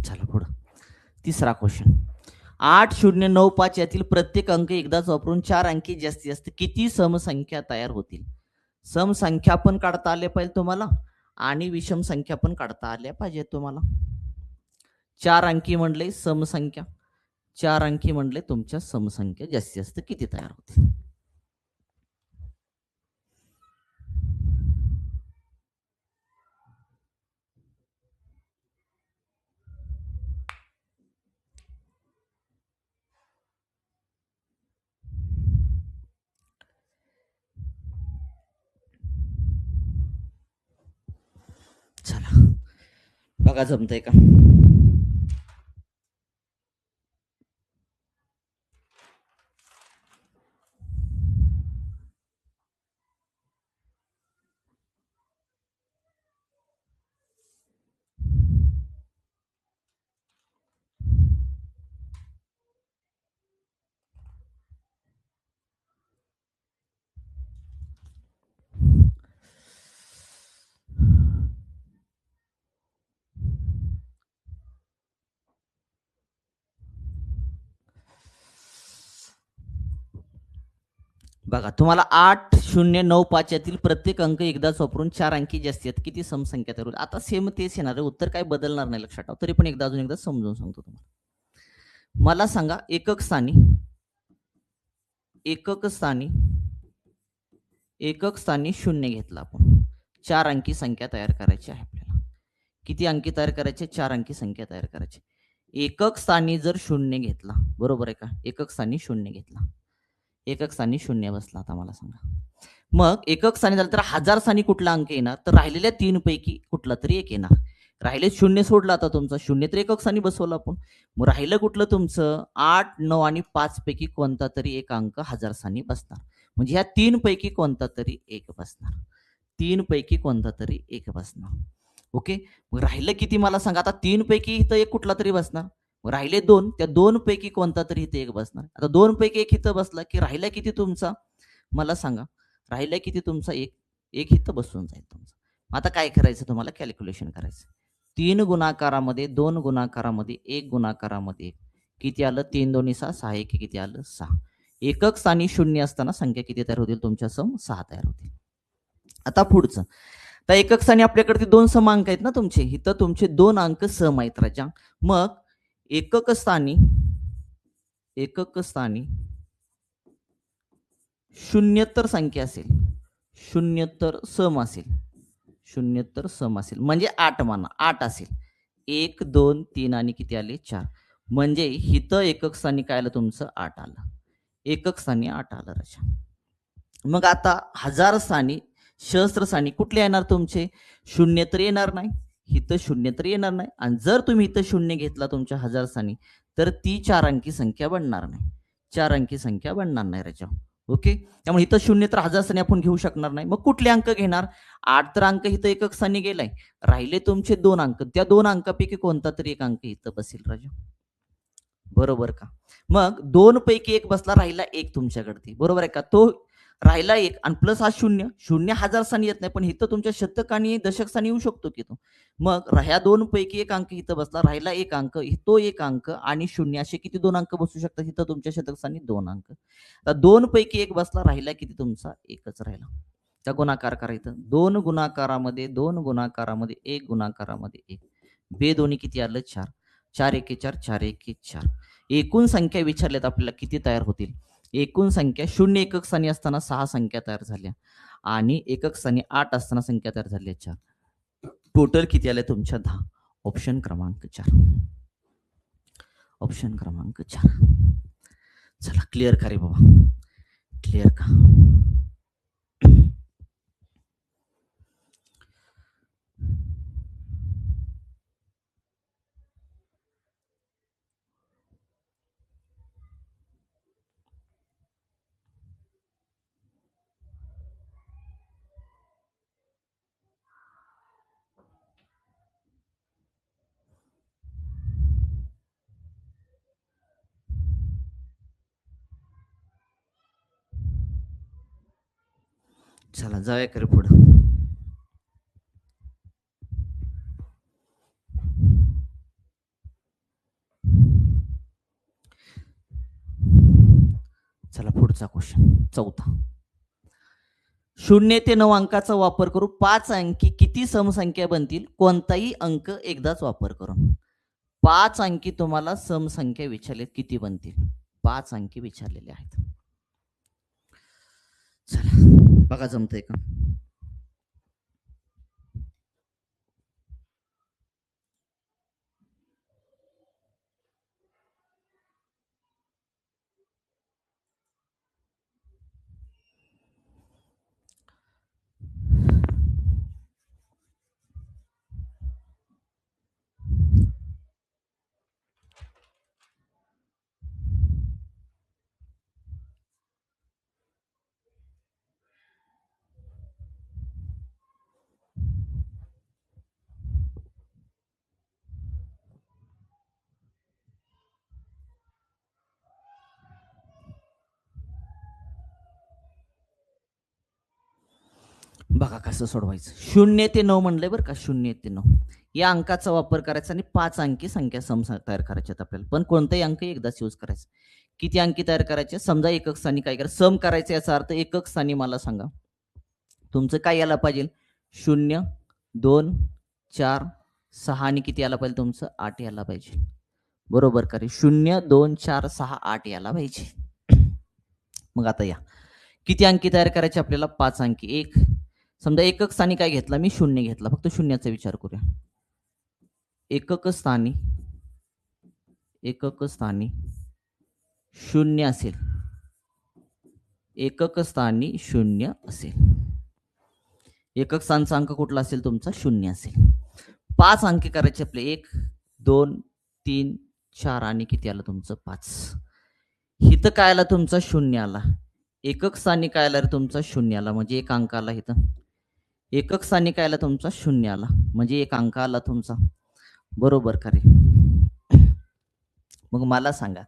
चला पुढं. तिसरा क्वेश्चन. 8095 यातील प्रत्येक अंक एकदाच वापरून 4 अंकी जास्तीत जास्त किती समसंख्या तयार होतील? समसंख्या पण काढता आल्या पाहिजे तुम्हाला आणि विषम संख्या पण काढता आल्या पाहिजे तुम्हाला. 4 अंकी म्हणले समसंख्या. 4 अंकी म्हणले तुमच्या समसंख्या जास्तीत जास्त किती तयार होतील? चला बघा जमतंय का? बघा तुम्हाला 8, 0, 9, 5 यातील प्रत्येक अंक एकदाच वापरून 4 अंकी जास्ती आहेत किती समसंख्या तयार होईल. आता सेम तेच येणार आहे, उत्तर काय बदलणार नाही लक्षात ठेवा. तरी पण एकदा अजून एकदा समजून सांगतो तुम्हाला. मला सांगा एकक स्थानी एकक स्थानी 0 घेतला आपण. 4 अंकी संख्या तयार करायची आहे आपल्याला. किती अंकी तयार करायचे? 4 अंकी संख्या तयार करायची. एकक स्थानी जर 0 घेतला, बरोबर आहे का? एकक स्थानी 0 घेतला. एकक स्थानी 0 बसला. आता मला सांगा. मग एकक स्थानी झालं तर हजार स्थानी कुठला अंक येणार? तर राहिलेल्या 3 पैकी कुठला तरी एक येणार. राहिले 0 सोडला आता तुमचा. 0 तर एकक स्थानी बसवलं आपण. मग राहिलं कुठलं तुमचं? 8, 9 आणि 5 पैकी कोणता तरी एक अंक हजार स्थानी बसणार. म्हणजे ह्या 3 पैकी कोणता तरी एक बसणार. 3 पैकी कोणता तरी एक बसणार. ओके. मग राहिलं किती मला सांगा. आता 3 पैकी इथं एक कुठला तरी बसणार. मग राहिले 2. त्या 2 पैकी कोणता तरी इथे एक बसणार. आता 2 पैकी एक इथं बसला की राहिला किती तुमचा? मला सांगा. राहिला किती तुमचा? एक इथं बसून जाईल तुमचा. आता काय करायचं तुम्हाला? कॅल्क्युलेशन करायचं. 3 गुणाकारामध्ये 2 गुणाकारामध्ये 1 गुणाकारामध्ये 1 किती आलं? 3 दोन्ही 6, 6 1 किती आलं? 6. एकक स्थानी 0 असताना संख्या किती तयार होतील तुमच्या सम? 6 तयार होतील. आता पुढचं. तर एकक स्थानी आपल्याकडे 2 सम अंक आहेत ना तुमचे. इथं तुमचे 2 अंक सम आहेत राजा. मग एकक स्थानी 0 संख्या असेल, 0 सम असेल, 0 सम असेल म्हणजे 8 म्हणा. 8 असेल. 1, 2, 3 आणि किती आले? 4. म्हणजे इथं एकक स्थानी काय आलं तुमचं? 8 आलं. एकक स्थानी 8 आलं राजा. मग आता हजार स्थानी, सहस्त्र स्थानी कुठले येणार तुमचे? 0 तर येणार नाही. इथं 0 तर येणार नाही. आणि जर तुम्ही इथं 0 घेतला तुमच्या हजार स्थानी तर ती 4 अंकी संख्या बनणार नाही. 4 अंकी संख्या बनणार नाही राजा. ओके. त्यामुळे इथं 0 तर हजार स्थानी आपण घेऊ शकणार नाही. मग कुठले अंक घेणार? 8 तर अंक इथं एकक स्थानी गेलाय. राहिले तुमचे 2 अंक. त्या 2 अंकापैकी कोणता तरी एक अंक इथं बसेल राजा. बरोबर का? मग 2 पैकी 1 बसला, राहिला 1 तुमच्याकडे. बरोबर आहे का? तो राहिला 1 आणि प्लस हा 0. 0 हजार स्थानी येत नाही, पण इथं तुमच्या शतक आणि दशक स्थानी येऊ शकतो की तो. मग ह्या 2 पैकी 1 अंक इथं बसला, राहिला 1 अंक, तो 1 अंक आणि 0 असे किती 2 अंक बसू शकतात इथं तुमच्या शतक स्थानी? 2 अंक. तर 2 पैकी 1 बसला, राहिला किती तुमचा? 1च राहिला. त्या गुणाकार करा इथं. 2 गुणाकारामध्ये 2 गुणाकारामध्ये 1 गुणाकारामध्ये 1. बेदोन्ही किती आलं? 4. 4 एके 4, 4 एके 4. एकूण संख्या विचारल्यात आपल्याला किती तयार होतील. एकूण संख्या 0 एकक स्थानी असताना 6 संख्या तयार झाल्या आणि एकक स्थानी 8 असताना संख्या तयार झाल्या 4. टोटल किती आल्या तुमच्या? 10. ऑप्शन क्रमांक 4. ऑप्शन क्रमांक 4. चला क्लिअर का रे बाबा? क्लिअर का? चला जाऊया खरं पुढं. चला पुढचा क्वेश्चन. 4था. 0 ते 9 अंकाचा वापर करून 5 अंकी किती समसंख्या बनतील? कोणताही अंक एकदाच वापर करून. 5 अंकी तुम्हाला समसंख्या विचारले किती बनतील? 5 अंकी विचारलेले आहेत. चला बघा जमतंय का? बघा कसं सोडवायचं. 0 ते 9 म्हणलंय बरं का. 0 ते 9 या अंकाचा वापर करायचा आणि 5 अंकी संख्या सम तयार करायच्यात आपल्याला. पण कोणताही अंक एकदाच यूज करायचा. किती अंकी तयार करायचे? समजा एकक स्थानी काय करा, सम करायचं, याचा अर्थ एकक स्थानी मला सांगा तुमचं काय यायला पाहिजे? 0, 2, 4, 6 आणि किती यायला पाहिजे तुमचं? 8 यायला पाहिजे. बरोबर का रे? 0, 2, 4, 6, 8 यायला पाहिजे. मग आता या किती अंकी तयार करायचे आपल्याला? 5 अंकी. एक समजा एकक स्थानी काय घेतला मी? 0 घेतला. फक्त शून्याचा विचार करूया. एकक स्थानी 0 असेल. एकक स्थानी 0 असेल. एकक स्थानचा अंक कुठला असेल तुमचा? 0 असेल. 5 अंकी करायचे आपले. 1, 2, 3, 4 आणि किती आलं तुमचं? 5. इथं काय आला तुमचा? 0 आला. एकक स्थानी काय आला रे तुमचा? 0 आला, म्हणजे एक अंक आला इथं. एकक स्थानी काय आला तुमचा? 0 आला, म्हणजे एक अंक आला तुमचा. बरोबर का रे? मग मला सांगा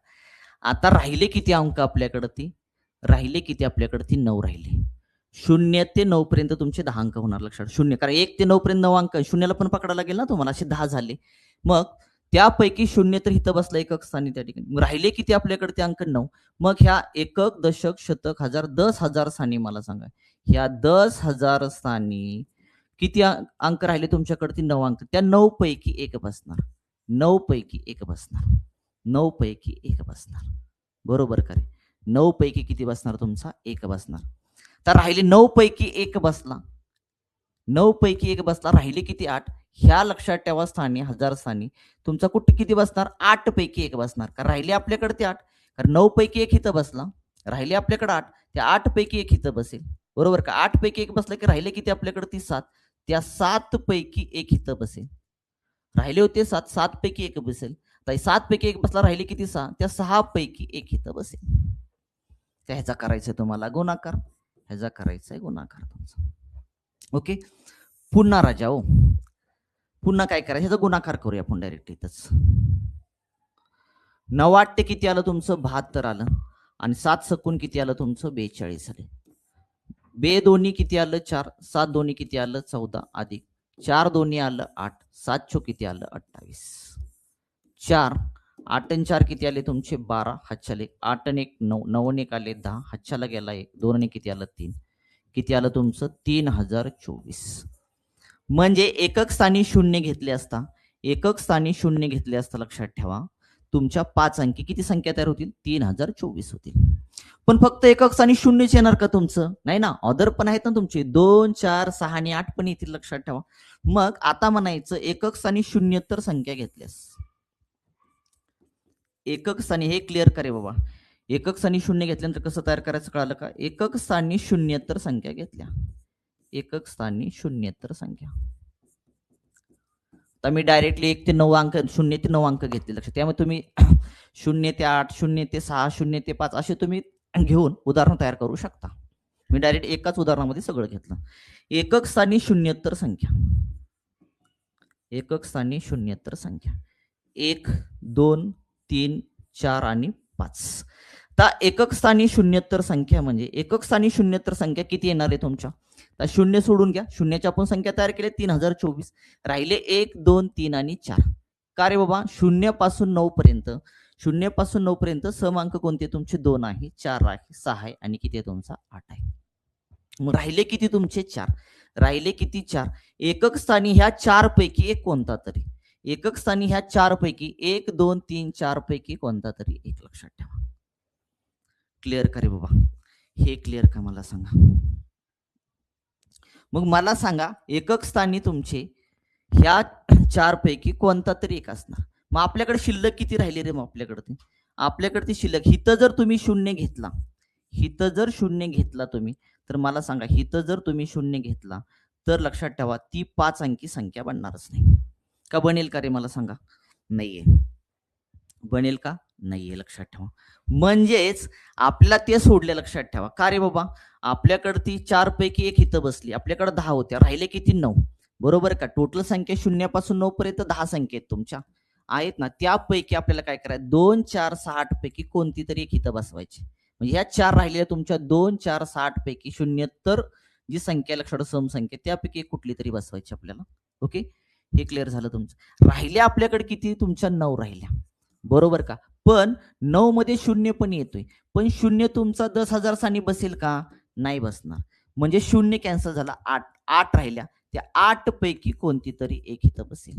आता राहिले किती अंक आपल्याकडे? राहिले किती आपल्याकडे? 9 राहिले. 0 ते 9 पर्यंत तुमचे 10 अंक होणार, लक्षात. 0 कारण 1 ते 9 पर्यंत 9 अंक, 0ला पण पकडायला लागेल ना तुम्हाला, असे 10 झाले. मग त्यापैकी 0 तर इथं बसला एकक स्थानी त्या ठिकाणी. राहिले किती आपल्याकडे ते अंक? 9. मग ह्या एकक, दशक, शतक, हजार, 10,000 स्थानी मला सांगा, ह्या 10,000 स्थानी किती अंक राहिले तुमच्याकडे? 9 अंक. त्या 9 पैकी एक बसणार. 9 पैकी एक बसणार. 9 पैकी एक बसणार. बरोबर का रे? 9 पैकी किती बसणार तुमचा? एक बसणार. तर राहिले 9 पैकी एक बसला. 9 पैकी एक बसला. राहिले किती? 8. ह्या लक्षात ठेवा स्थानी, हजार स्थानी तुमचा कुठे किती बसणार? 8 पैकी एक बसणार. कारण राहिले आपल्याकडे ते 8. कारण 9 पैकी एक इथं बसला. राहिले आपल्याकडे 8. त्या 8 पैकी एक इथं बसेल. बरोबर का? 8 पैकी एक बसला की राहिले किती आपल्याकडे? ती 7. त्या 7 पैकी एक इथं बसेल. राहिले होते 7. 7 पैकी एक बसेल. 7 पैकी एक बसला. राहिले किती? 6. त्या 6 पैकी एक इथं बसेल. त्या ह्याचा करायचंय तुम्हाला गुणाकार. ह्याचा करायचा आहे गुणाकार तुमचा. ओके. पुन्हा राजा हो, पुन्हा काय करायचं? ह्याचा गुणाकार करूया आपण डायरेक्ट इथंच. 9 ते किती आलं तुमचं? 72 आलं. आणि 7 सकून किती आलं तुमचं? 42 आले. बे दोन्ही किती आलं? 4. 7 दोन्ही किती आलं? 14 अधिक 4 दोन्ही आलं 8. 7 चो किती आलं? 28. 4 8 आणि 4 किती आले तुमचे? 12. हातच्याला 8 आणि 1 9. 9 आणि 1 आले 10. हातच्याला गेला 1. 2 आणि किती आलं? 3. किती आलं तुमचं? 3024. म्हणजे एकक स्थानी 0 घेतले असता, एकक स्थानी 0 घेतले असता, लक्षात ठेवा तुमच्या 5 अंकी किती संख्या तयार होतील? 3024 होतील. पण फक्त एकक स्थानी 0 येणार का तुमचं? नाही ना, ऑदर पण आहेत ना तुमचे. 2, 4, 6 आणि 8 पण येतील, लक्षात ठेवा. मग आता म्हणायचं एकक स्थानी 0 संख्या घेतल्यास, एकक स्थानी हे क्लिअर करे बाबा. एकक स्थानी 0 घेतल्यानंतर कसं तयार करायचं कळालं का? एकक स्थानी 0 संख्या घेतल्या. एकक स्थानी 0 संख्या. तर मी डायरेक्टली 1 ते 9 अंक, 0 ते 9 अंक घेतले, लक्षात. त्यामुळे तुम्ही 0 ते 8, 0 ते 6, 0 ते 5 असे तुम्ही घेऊन उदाहरण तयार करू शकता. मी डायरेक्ट एकाच उदाहरणामध्ये सगळं घेतलं. एकक स्थानी 0 संख्या. एकक स्थानी 0 संख्या 1, 2, 3, 4 आणि 5. तर एकक स्थानी 0 संख्या म्हणजे एकक स्थानी 0 संख्या किती येणार आहे तुमच्या? तर 0 सोडून घ्या. शून्याच्या आपण संख्या तयार केल्या 3024. राहिले 1, 2, 3 आणि 4. का रे बाबा? 0 पासून 9 पर्यंत, 0 पासून 9 पर्यंत समांक कोणते तुमचे? 2 आहे, 4 आहे, 6 आहे आणि किती आहे तुमचा? 8 आहे. मग राहिले किती तुमचे? 4. राहिले किती? 4. एकक स्थानी ह्या 4 पैकी एक कोणता तरी, एकक स्थानी ह्या 4 पैकी 1, 2, 3, 4 पैकी कोणता तरी एक, लक्षात ठेवा. क्लिअर का रे बाबा? हे क्लिअर का मला सांगा. मग मला सांगा एकक स्थानी तुमचे ह्या 4 पैकी कोणता तरी एक असणार. मग आपल्याकडे शिल्लक किती राहिले रे? मग आपल्याकडे ती शिल्लक, हिथं जर तुम्ही 0 घेतला, हिथं जर 0 घेतला तुम्ही, तर मला सांगा हिथं जर तुम्ही 0 घेतला तर लक्षात ठेवा ती 5 अंकी संख्या बनणारच नाही. का बनेल का रे? मला सांगा. नाहीये. बनेल का? नाहीये, लक्षात ठेवा. म्हणजेच आपल्याला ते सोडले, लक्षात ठेवा. का रे बाबा? आपल्याकडे ती 4 पैकी एक इथं बसली. आपल्याकडे 10 होत्या, राहिले किती? 9. बरोबर का? टोटल संख्या 0 पासून 9 पर्यंत 10 संख्या आहेत तुमच्या, आहेत ना. त्यापैकी आपल्याला काय करायचं? 2, 4, 6, 8 पैकी कोणती तरी एक इथं बसवायची. म्हणजे ह्या 4 राहिलेल्या तुमच्या 2, 4, 6, 8 पैकी 0 जी संख्या, लक्षात, सम संख्या, त्यापैकी एक कुठली तरी बसवायची आपल्याला. ओके, हे क्लिअर झालं तुमचं. राहिल्या आपल्याकडे किती? तुमच्या 9 राहिल्या. बरोबर का? पण 9 मध्ये शून्य पण येतोय, पण शून्य तुमचा 10,000 स्थानी बसेल का? नाही बसणार. म्हणजे शून्य कॅन्सल झाला. 8 राहिल्या. त्या 8 पैकी कोणती तरी एक इथं बसेल.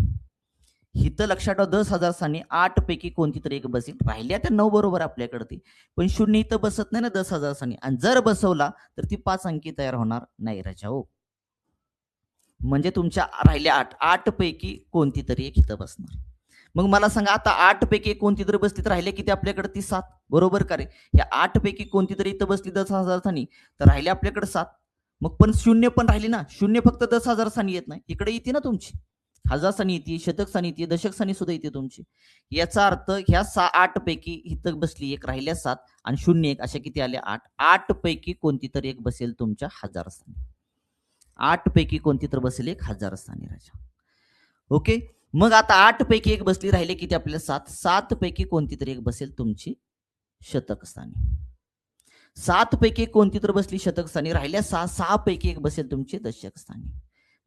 इथं लक्षात ठेवा 10,000 स्थानी 8 पैकी कोणती तरी एक बसेल. राहिल्या त्या 9 बरोबर आपल्याकडे ती. पण शून्य इथं बसत नाही ना 10,000 स्थानी, आणि जर बसवला तर ती 5 अंकी तयार होणार नाही राजा हो. म्हणजे तुमच्या राहिल्या 8 पैकी कोणती तरी एक इथं बसणार. मग मला सांगा आता 8 पैकी कोणती तरी बसली तर राहिले किती आपल्याकडे? ती 7. बरोबर का रे? या 8 पैकी कोणती तरी इथं बसली 10,000 स्थानी, तर राहिले आपल्याकडे 7. मग पण शून्य पण राहिली ना. शून्य फक्त 10,000 स्थानी येत नाही, इकडे येते ना तुमची. हजार स्थानी येते, शतक स्थानी येते, दशक स्थानी सुद्धा येते तुमची. याचा अर्थ ह्या 8 पैकी इथं बसली एक, राहिल्या 7 आणि शून्य एक, अशा किती आल्या? 8. 8 पैकी कोणती तरी एक बसेल तुमच्या हजार स्थानी. 8 पैकी कोणती तर बसेल एक हजार स्थानी राजा. ओके. मग आता 8 पैकी एक बसली, राहिले किती आपल्याला? 7. 7 पैकी कोणती तरी एक बसेल तुमची शतक स्थानी. 7 पैकी कोणती तर बसली शतक स्थानी, राहिल्या 6. 6 पैकी एक बसेल तुमची दशक स्थानी.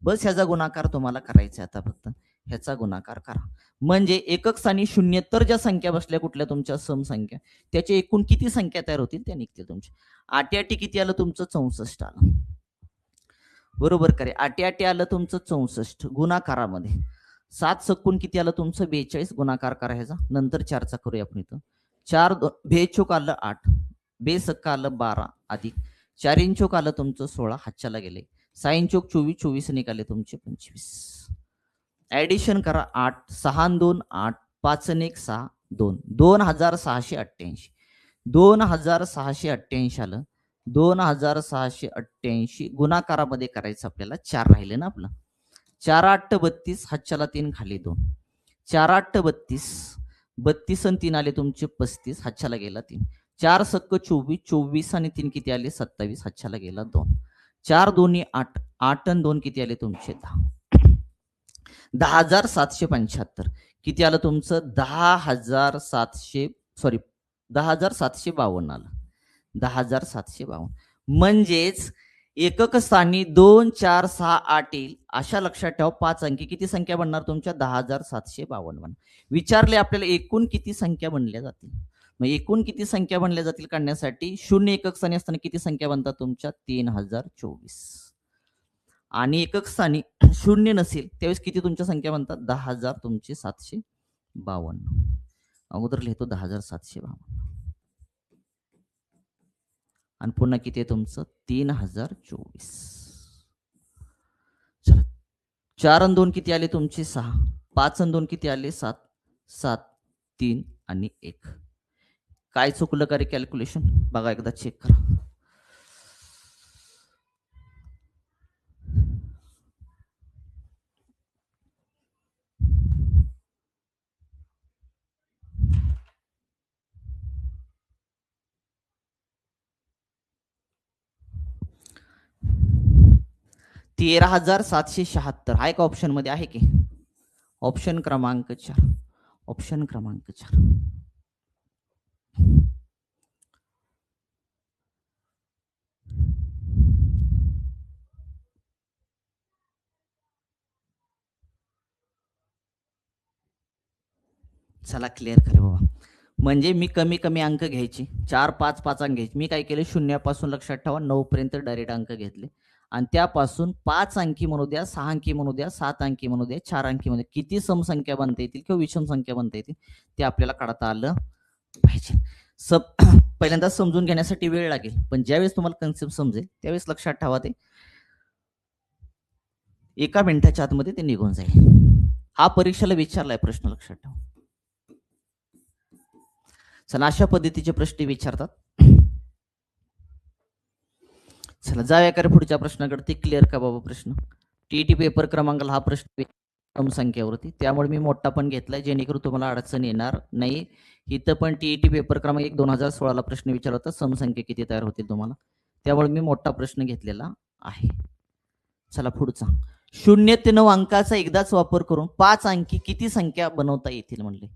बस ह्याचा गुणाकार तुम्हाला करायचा आता फक्त. ह्याचा गुणाकार करा. म्हणजे एकक स्थानी शून्येतर ज्या संख्या बसल्या कुठल्या तुमच्या समसंख्या, त्याच्या एकूण किती संख्या तयार होतील त्या निघतील तुमच्या. 8 8 किती आलं तुमचं? 64 आलं. बरोबर करे? 8 8 आलं तुमचं 64 गुणाकारामध्ये. 7 सकून किती आलं तुमचं? 42. गुणाकार करायचा. नंतर 4चा करूया आपण इथं. 4 बेचोक आलं 8, बेसक्का आलं 12 अधिक 4 इंचोक आलं तुमचं 16, हातच्याला गेले. 6 इंचोक 24, 24 निघाले तुमचे 25. ऍडिशन करा. 8 6 2 8, 5 1 6 2, 2688. 2688 आलं. 2688 गुणाकारामध्ये करायचं आपल्याला. 4 राहिले ना आपलं. 4 8 32, हातच्याला 3 खाली 2. 4 8 32, 32 आणि 3 आले तुमचे 35, हातच्याला गेला 3. 4 सक्क 24, 24 आणि 3 किती आले? 27, हातच्याला गेला 2. 4 2 8, 8 आणि 2 किती आले तुमचे? 10. 10,775 किती आलं तुमचं? 10,700 सॉरी 10,752 आलं. 10,752. म्हणजेच एकक स्थानी 2 4 6 8 येईल. अशा लक्षात ठेवा 5 अंकी किती संख्या बनणार तुमच्या? 10,752 बनणार. विचारले आपल्याला एकूण किती संख्या बनल्या जातील. मग एकूण किती संख्या बनल्या जातील काढण्यासाठी शून्य एकक स्थानी असताना किती संख्या बनतात तुमच्या? 3024. आणि एकक स्थानी शून्य नसेल त्यावेळेस किती तुमच्या संख्या बनतात? 10,000 तुमचे 752. अगोदर लिहितो 10,752 आणि पुन्हा किती आहे तुमचं? 3024. चला 4 आणि 2 किती आले तुमचे? 6. 5 आणि 2 किती आले? 7. 7 3 आणि 1. काय चुकलं का रे कॅल्क्युलेशन? बघा एकदा चेक करा. $13,776 हा एक ऑप्शन मध्ये आहे की? ऑप्शन क्रमांक 4. ऑप्शन क्रमांक 4. चला क्लिअर करे बाबा. म्हणजे मी कमी कमी अंक घ्यायचे, 4 5 5 अंक घ्यायचे. मी काय केले? शून्यापासून लक्षात ठेवा 9 पर्यंत डायरेक्ट अंक घेतले आणि त्यापासून 5 अंकी म्हणू द्या, 6 अंकी म्हणू द्या, 7 अंकी म्हणू द्या, 4 अंकी म्हणू द्या, किती समसंख्या बनता येतील किंवा विषम संख्या बनता येतील ते आपल्याला काढता आलं पाहिजे. सब पहिल्यांदा समजून घेण्यासाठी वेळ लागेल, पण ज्यावेळेस तुम्हाला कन्सेप्ट समजेल त्यावेळेस लक्षात ठेवा ते 1 मिनिटाच्या आतमध्ये ते निघून जाईल. हा परीक्षेला विचारलाय प्रश्न, लक्षात ठेवा. चला अशा पद्धतीचे प्रश्न विचारतात. चला जाऊया का पुढच्या प्रश्नाकडे. ते क्लिअर का बाबा प्रश्न? टीईटी पेपर क्रमांकाला हा प्रश्न समसंख्येवरती, त्यामुळे मी मोठा पण घेतलाय जेणेकरून तुम्हाला अडचण येणार नाही. इथं पण टीईटी पेपर क्रमांक 1 2016 प्रश्न विचारला होता, समसंख्या किती तयार होतील तुम्हाला, त्यामुळे मी मोठा प्रश्न घेतलेला आहे. चला पुढचा. 0 ते 9 अंकाचा एकदाच वापर करून 5 अंकी किती संख्या बनवता येतील म्हणले.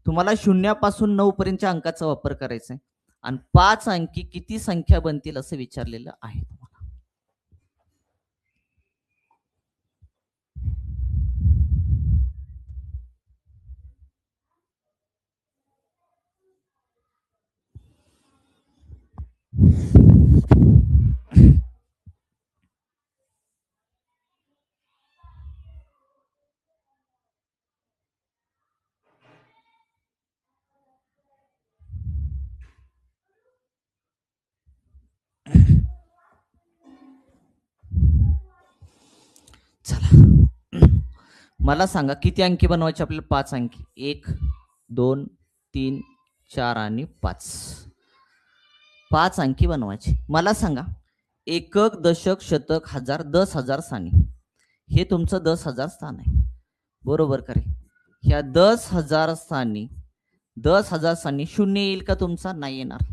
तुम्हाला 0 पासून 9 पर्यंतच्या अंकाचा वापर करायचा आहे आणि 5 अंकी किती संख्या बनतील असं विचारलेलं आहे तुम्हाला. चला मला सांगा किती अंकी बनवायचे आपल्याला? 5 अंकी. 1 2 3 4 आणि 5. 5 अंकी बनवायचे. मला सांगा एकक, दशक, शतक, हजार, 10,000 स्थानी. हे तुमचं 10,000 स्थान आहे, बरोबर का रे? ह्या 10,000 स्थानी 10,000 स्थानी शून्य येईल का तुमचा? नाही येणार.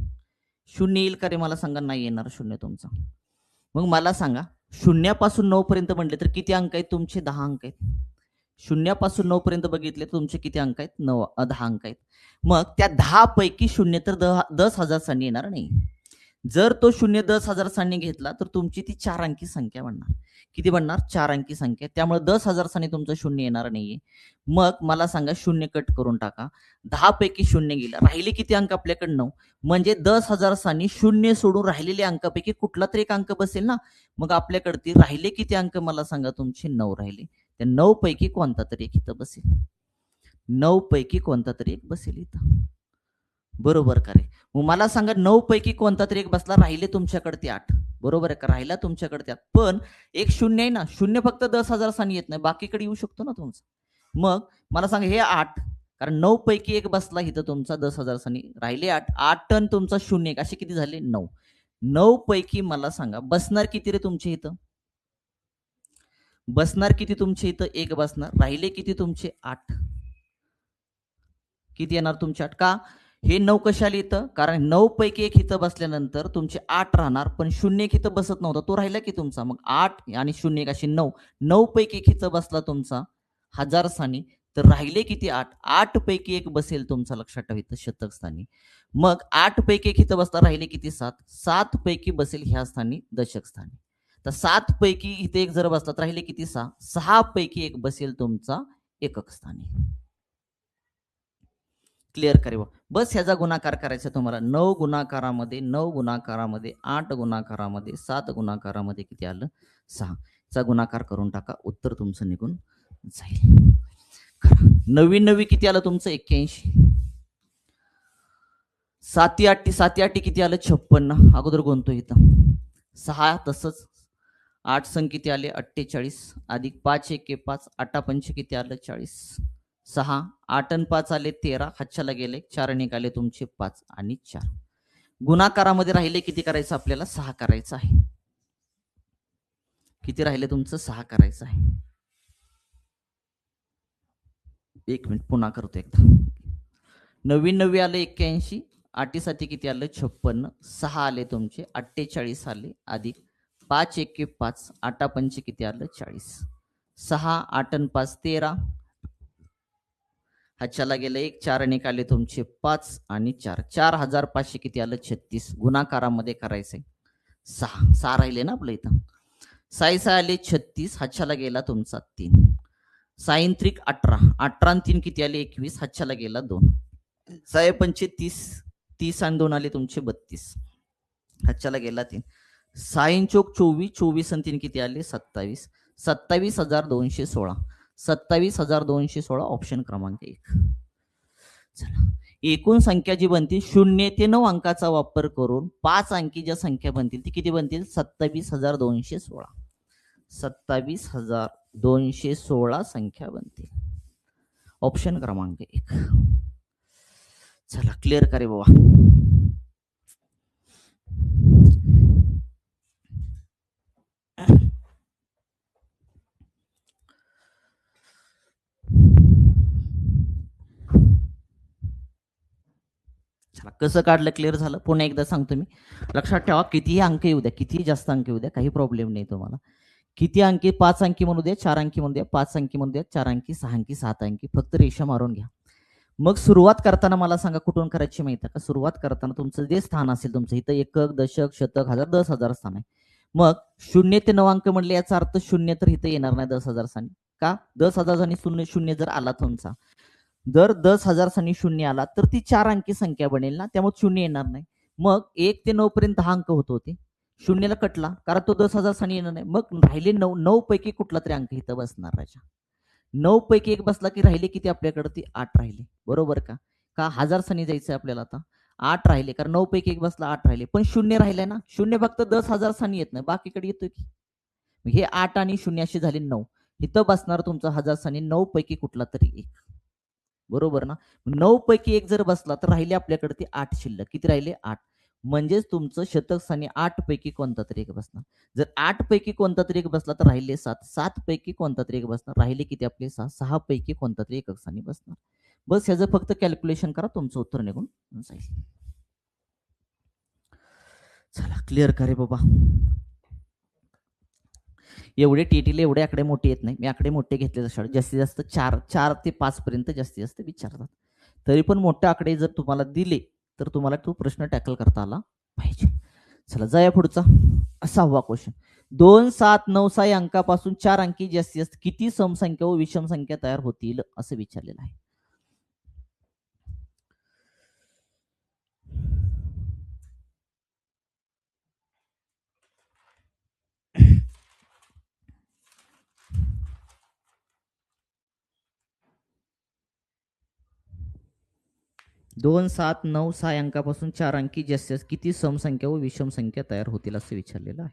शून्य येईल का रे? मला सांगा. नाही येणार शून्य तुमचा. मग मला सांगा शून्यापासून 9 पर्यंत म्हटले तर किती अंक आहेत तुमचे? 10 अंक आहेत. शून्यापासून 9 पर्यंत बघितले तर तुमचे किती अंक आहेत? 10 अंक आहेत. मग त्या 10 पैकी शून्य तर 10,000 स्थानी येणार नाही. जर तो शून्य 10,000 स्थानी घेतला तर तुमची ती 4 अंकी संख्या बनणार. किती बनणार? 4 अंकी संख्या. त्यामुळे 10,000 स्थानी तुमचं शून्य येणार नाहीये. मग मला सांगा शून्य कट करून टाका. 10 पैकी शून्य गेला, राहिले किती अंक आपल्याकडे? 9. म्हणजे 10,000 स्थानी शून्य सोडून राहिलेले अंकापैकी कुठला तरी एक अंक बसेल ना. मग आपल्याकडे ती राहिले किती अंक? मला सांगा तुमचे 9 राहिले. त्या 9 पैकी कोणता तरी एक इथं बसेल. 9 पैकी कोणता तरी एक बसेल इथं, बरोबर का रे? मग मला सांगा 9 पैकी कोणता तरी एक बसला, राहिले तुमच्याकडे ते 8. बरोबर आहे का? राहिला तुमच्याकडे त्यात पण एक शून्य आहे ना. शून्य फक्त 10,000 स्थानी येत नाही, बाकीकडे येऊ शकतो ना तुमचा. मग मला सांगा हे 8, कारण 9 पैकी एक बसला इथं तुमचा 10,000 स्थानी, राहिले 8. 8 टन तुमचा शून्य, असे किती झाले? 9. 9 पैकी मला सांगा बसणार किती रे तुमचे इथं? बसणार किती तुमचे इथं? एक बसणार. राहिले किती तुमचे? 8. किती येणार तुमचे? 8. का? हे 9 कशाला इथं? कारण 9 पैकी एक इथं बसल्यानंतर तुमचे 8 राहणार, पण शून्य एक इथं बसत नव्हता, तो राहिला की तुमचा. मग 8 आणि शून्य एक असे 9. 9 पैकी एक इथं बसला तुमचा 1000 स्थानी, तर राहिले किती? 8. 8 पैकी एक बसेल तुमचा, लक्षात ठेवा इथं, शतक स्थानी. मग 8 पैकी एक इथं बसला, राहिले किती? 7. 7 पैकी बसेल ह्या स्थानी, दशक स्थानी. तर 7 पैकी इथे एक जर बसला तर राहिले किती? 6. 6 पैकी एक बसेल तुमचा एकक स्थानी. क्लिअर करेल. बस ह्याचा गुणाकार करायचा तुम्हाला. 9 गुणाकारामध्ये 9 गुणाकारामध्ये 8 गुणाकारामध्ये 7 गुणाकारामध्ये किती आलं? 6 चा गुणाकार करून टाका, उत्तर तुमचं निघून जाईल. नवीन नवी किती आलं तुमचं? 81. 7 8 किती आलं? 56. अगोदर गुणतो इथं 6, तसंच 8 संख्या किती आले? 48 अधिक 5 1 5, 8 5 किती आलं? 40. 6 8 आणि 5 आले 13, हातच्याला गेले 4 निघाले तुमचे 5 आणि 4. गुणाकारामध्ये राहिले किती करायचं आपल्याला? 6 करायचं आहे. किती राहिले तुमचं? 6 करायचं आहे. एक मिनिट पुन्हा करतो एकदा. नवीन नवी आले 81, 8 7 किती आलं? 56. 6 आले तुमचे 48 आले अधिक 5 1 5, 8 5 किती आलं? 40. 6 8 आणि 5 13, हातच्याला गेलं 1, 4 निघाले तुमचे 5 आणि 4. 4500 किती आलं? 36. गुणाकारामध्ये करायचंय 6. 6 राहिले ना आपलं इथं. 6 6 आले 36, हातच्याला गेला तुमचा 3. 6 त्रिक 18, 18 आणि 3 किती आले? 21, हातच्याला गेला 2. 6 पंचे 30, 30 आणि 2 आले तुमचे 32, हातच्याला गेला 3. 6 चोक 24, 24 आणि 3 किती आले? 27. 27,216. 27,216 ऑप्शन क्रमांक 1. चला, एकूण संख्या जी बनतील 0 ते 9 अंकाचा वापर करून 5 अंकी ज्या संख्या बनतील ती किती बनतील? 27,216. 27,216 संख्या बनतील, ऑप्शन क्रमांक 1. चला क्लिअर करे बाबा. कसं काढलं क्लिअर झालं? पुन्हा एकदा सांगतो मी. लक्षात ठेवा, कितीही अंक येऊ द्या, कितीही जास्त अंक येऊ द्या, काही प्रॉब्लेम नाही तुम्हाला. किती अंकी? 5 अंकी म्हणू द्या, 4 अंकी म्हणू द्या, 5 अंकी म्हणू द्या, 4 अंकी, 6 अंकी, 7 अंकी, फक्त रेषा मारून घ्या. मग सुरुवात करताना मला सांगा कुठून करायची माहिती का? सुरुवात करताना तुमचं जे स्थान असेल तुमचं इथं एकक, दशक, शतक, हजार, 10,000 स्थान आहे. मग 0 ते 9 अंक म्हणले याचा अर्थ 0 तर इथं येणार नाही 10,000 स्थानी. का? 10,000 स्थानी 0 जर आला तुमचा, जर 10,000 स्थानी 0 आला तर ती 4 अंकी संख्या बनेल ना, त्यामुळे 0 येणार नाही. मग 1 ते 9 पर्यंत 10 अंक होत होते. शून्याला कटला कारण तो 10,000 स्थानी येणार नाही. मग राहिले 9 पैकी कुठला तरी अंक इथं बसणार राजा. 9 पैकी एक बसला की राहिले किती आपल्याकडे ते 8 राहिले. बरोबर का? का 1000 स्थानी जायचंय आपल्याला आता? 8 राहिले कारण 9 पैकी एक बसला 8 राहिले. पण शून्य राहिलंय ना. शून्य फक्त 10,000 स्थानी येत नाही. बाकीकडे येतोय की. हे 8 आणि 0 अशी झाली 9. इथं बसणार तुमचा 1000 स्थानी 9 पैकी कुठला तरी एक. बरोबर ना? 9 पैकी एक जर बसला तर राहिले आपल्याकडे ते 8 शिल्लक. किती राहिले? 8. म्हणजेच तुमचं शतक स्थानी 8 पैकी कोणता तरी एक बसणार. जर 8 पैकी कोणता तरी एक बसला तर राहिले 7. 7 पैकी कोणता तरी एक बसणार. राहिले किती आपले 6. 6 पैकी कोणता तरी एकक स्थानी बसणार. बस ह्याचं फक्त कॅल्क्युलेशन करा, तुमचं उत्तर निघून जाईल. चला क्लिअर का रे बाबा? एवढे टीटीला एवढे आकडे मोठे येत नाही. मी आकडे मोठे घेतले शाळेत जास्तीत जास्त 4 ते 5 पर्यंत जास्तीत जास्त विचारतात. तरी पण मोठे आकडे जर तुम्हाला दिले तर तुम्हाला तो प्रश्न टॅकल करता आला पाहिजे. चला जाऊया पुढचा 6वा क्वेश्चन. 2, 7, 9, 6 या अंकापासून 4 अंकी जास्तीत जास्त किती समसंख्या व विषम संख्या तयार होतील असं विचारलेलं आहे. दोन 7, 9, 6 अंकापासून 4 अंकी जास्तीत जास्त किती समसंख्या व विषम संख्या तयार होतील असं विचारलेलं आहे.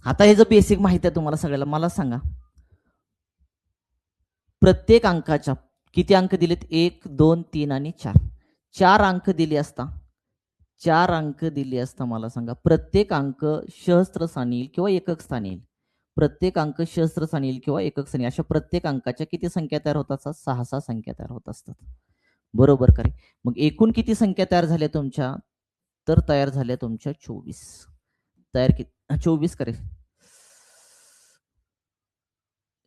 आता हे जर बेसिक माहिती आहे तुम्हाला सगळ्याला, मला सांगा प्रत्येक अंकाच्या किती अंक दिलेत? 1, 2, 3 आणि 4. 4 अंक दिले असता, 4 अंक दिले असता मला सांगा प्रत्येक अंक सहस्त्र स्थानी येईल किंवा एकक स्थानी येईल. प्रत्येक अंक सहस्त्र स्थानी येईल किंवा एकक स्थानी. अशा प्रत्येक अंकाच्या किती संख्या तयार होत असतात? 6 संख्या तयार होत असतात. बरोबर का रे? मग एकूण किती संख्या तयार झाल्या तुमच्या? तर तयार झाल्या तुमच्या 24. तयार किती? 24 करे.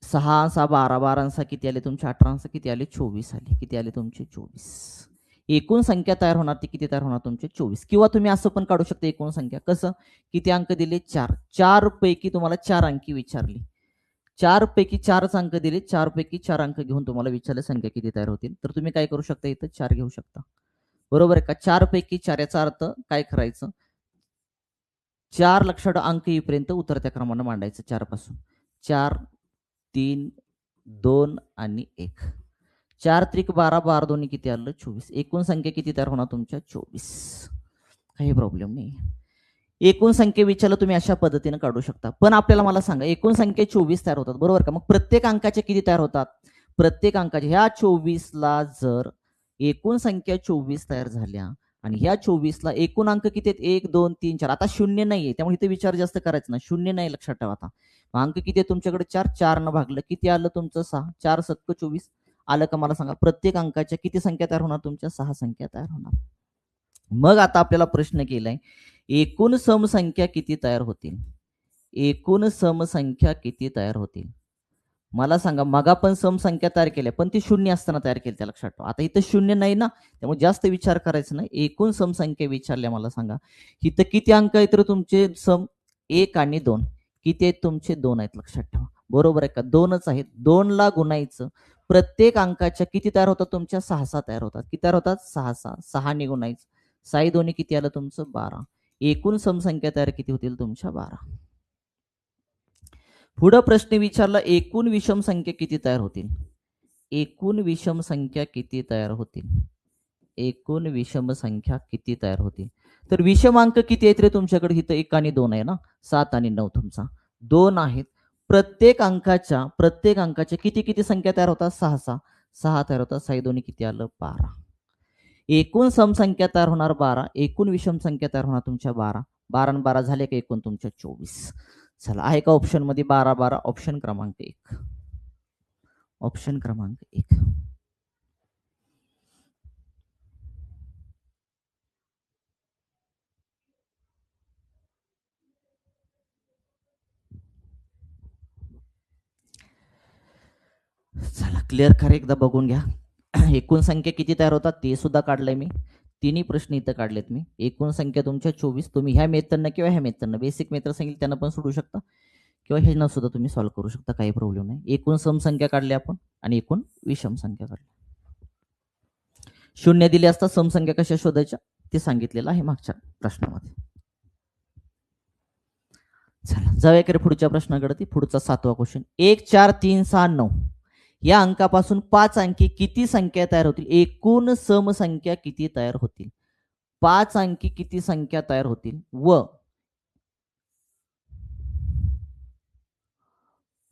6 6 12 12 किती आले तुमचे? 18 किती आले? 24 आले. किती आले तुमचे? 24. एकूण संख्या तयार होणार ती किती तयार होणार तुमचे? 24. किंवा तुम्ही असं पण काढू शकता एकूण संख्या. कसं? किती अंक दिले? 4. 4 पैकी तुम्हाला 4 अंकी विचारली. 4 पैकी 4च अंक दिले. 4 पैकी 4 अंक घेऊन तुम्हाला विचारलं संख्या किती तयार होतील. तर तुम्ही काय करू शकता? इथं 4 घेऊ शकता. बरोबर आहे का? 4 पैकी 4 याचा अर्थ काय करायचं? 4 लक्षात अंक येईपर्यंत उतरत्या क्रमानं मांडायचं 4 पासून. 4, 3, 2 आणि 1. 4 त्रिक 12, 12 दोन्ही किती आलं? 24. एकूण संख्या किती तयार होणार तुमच्या? 24. काही प्रॉब्लेम नाही. एकूण संख्या विचारलं तुम्ही अशा पद्धतीने काढू शकता. पण आपल्याला मला सांगा एकूण संख्या 24 तयार होतात. बरोबर का? मग प्रत्येक अंकाच्या किती तयार होतात? प्रत्येक अंकाच्या ह्या 24ला जर एकूण संख्या 24 तयार झाल्या आणि ह्या 24ला एकूण अंक किती आहेत? 1, 2, 3, 4. आता शून्य नाहीये त्यामुळे इथे विचार जास्त करायचा नाही. शून्य नाही लक्षात ठेवा. आता अंक किती आहे तुमच्याकडे? 4. 4 न भागलं किती आलं तुमचं? 6. 4 सत्क 24 आलं का? मला सांगा प्रत्येक अंकाच्या किती संख्या तयार होणार तुमच्या? 6 संख्या तयार होणार. मग आता आपल्याला प्रश्न केलाय एकूण समसंख्या किती तयार होतील? एकूण समसंख्या किती तयार होतील? मला सांगा मग पण समसंख्या तयार केल्या पण ती शून्य असताना तयार केली त्या लक्षात ठेवा. आता इथं शून्य नाही ना त्यामुळे जास्त विचार करायचा नाही. एकूण समसंख्या विचारल्या मला सांगा इथं किती अंक आहेत तर तुमचे? सम 1 आणि 2. किती आहेत तुमचे? 2 आहेत लक्षात ठेवा. बरोबर आहे का? 2च आहेत. 2 ला गुणायचं. प्रत्येक अंकाच्या किती तयार होतात तुमच्या? 6 तयार होतात. किती तयार होतात? 6 6 ने गुणायचं. 6 दोन्ही किती आलं तुमचं? 12. एकूण समसंख्या तयार किती होतील तुमच्या? 12. पुढं प्रश्न विचारला एकूण विषम संख्या किती तयार होतील? एकूण विषम संख्या किती तयार होतील? एकूण विषम संख्या किती तयार होतील? तर विषम अंक किती आहेत रे तुमच्याकडे? इथं 1 आणि 2 आहे ना. 7 आणि 9 तुमचा 2 आहेत. प्रत्येक अंकाच्या किती किती संख्या तयार होतात? 6 6 तयार होतात. 6 दोन्ही किती आलं? 12. एकूण समसंख्या तयार होणार 12. एकूण विषम संख्या तयार होणार तुमच्या 12. 12 आणि 12 झाले का एकूण तुमच्या 24. चला आहे का ऑप्शन मध्ये 12 12? ऑप्शन क्रमांक 1. ऑप्शन क्रमांक 1. चला क्लिअर करा एकदा बघून घ्या. एकूण संख्या किती तयार होतात ते सुद्धा काढलंय मी. तिन्ही प्रश्न इथं काढलेत मी. एकूण संख्या तुमच्या 24. तुम्ही ह्या मेथडनं किंवा ह्या मेथडनं बेसिक मेथड सांगितलं त्यांना पण सोडू शकता किंवा हे न सुद्धा तुम्ही सॉल्व्ह करू शकता, काही प्रॉब्लेम नाही. एकूण सम संख्या काढली आपण आणि एकूण विषम संख्या काढली. शून्य दिले असता सम संख्या कशा शोधायच्या ते सांगितलेलं आहे मागच्या प्रश्नामध्ये. चला जाऊया की पुढच्या प्रश्नाकडे. पुढचा 7वा क्वेश्चन. 1 4 3 6 9 या अंकापासून 5 अंकी किती संख्या तयार होतील? एकूण सम संख्या किती तयार होतील? 5 अंकी किती संख्या तयार होतील व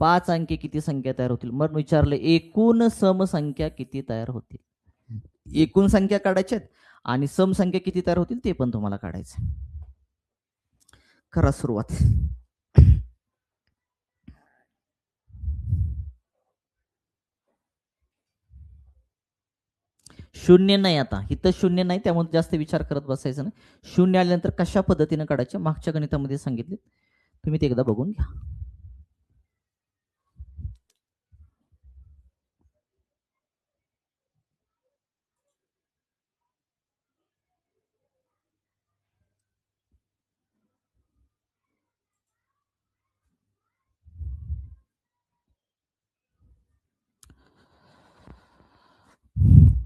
5 अंकी किती संख्या तयार होतील? मग विचारले एकूण सम संख्या किती तयार होतील. एकूण संख्या काढायच्या आणि सम संख्या किती तयार होतील ते पण तुम्हाला काढायचं. करा सुरुवात. शून्य नाही, आता इथं शून्य नाही, त्यामुळे जास्त विचार करत बसायचं नाही. शून्य आल्यानंतर कशा पद्धतीने काढायचे मागच्या गणितामध्ये सांगितले, तुम्ही ते एकदा बघून घ्या.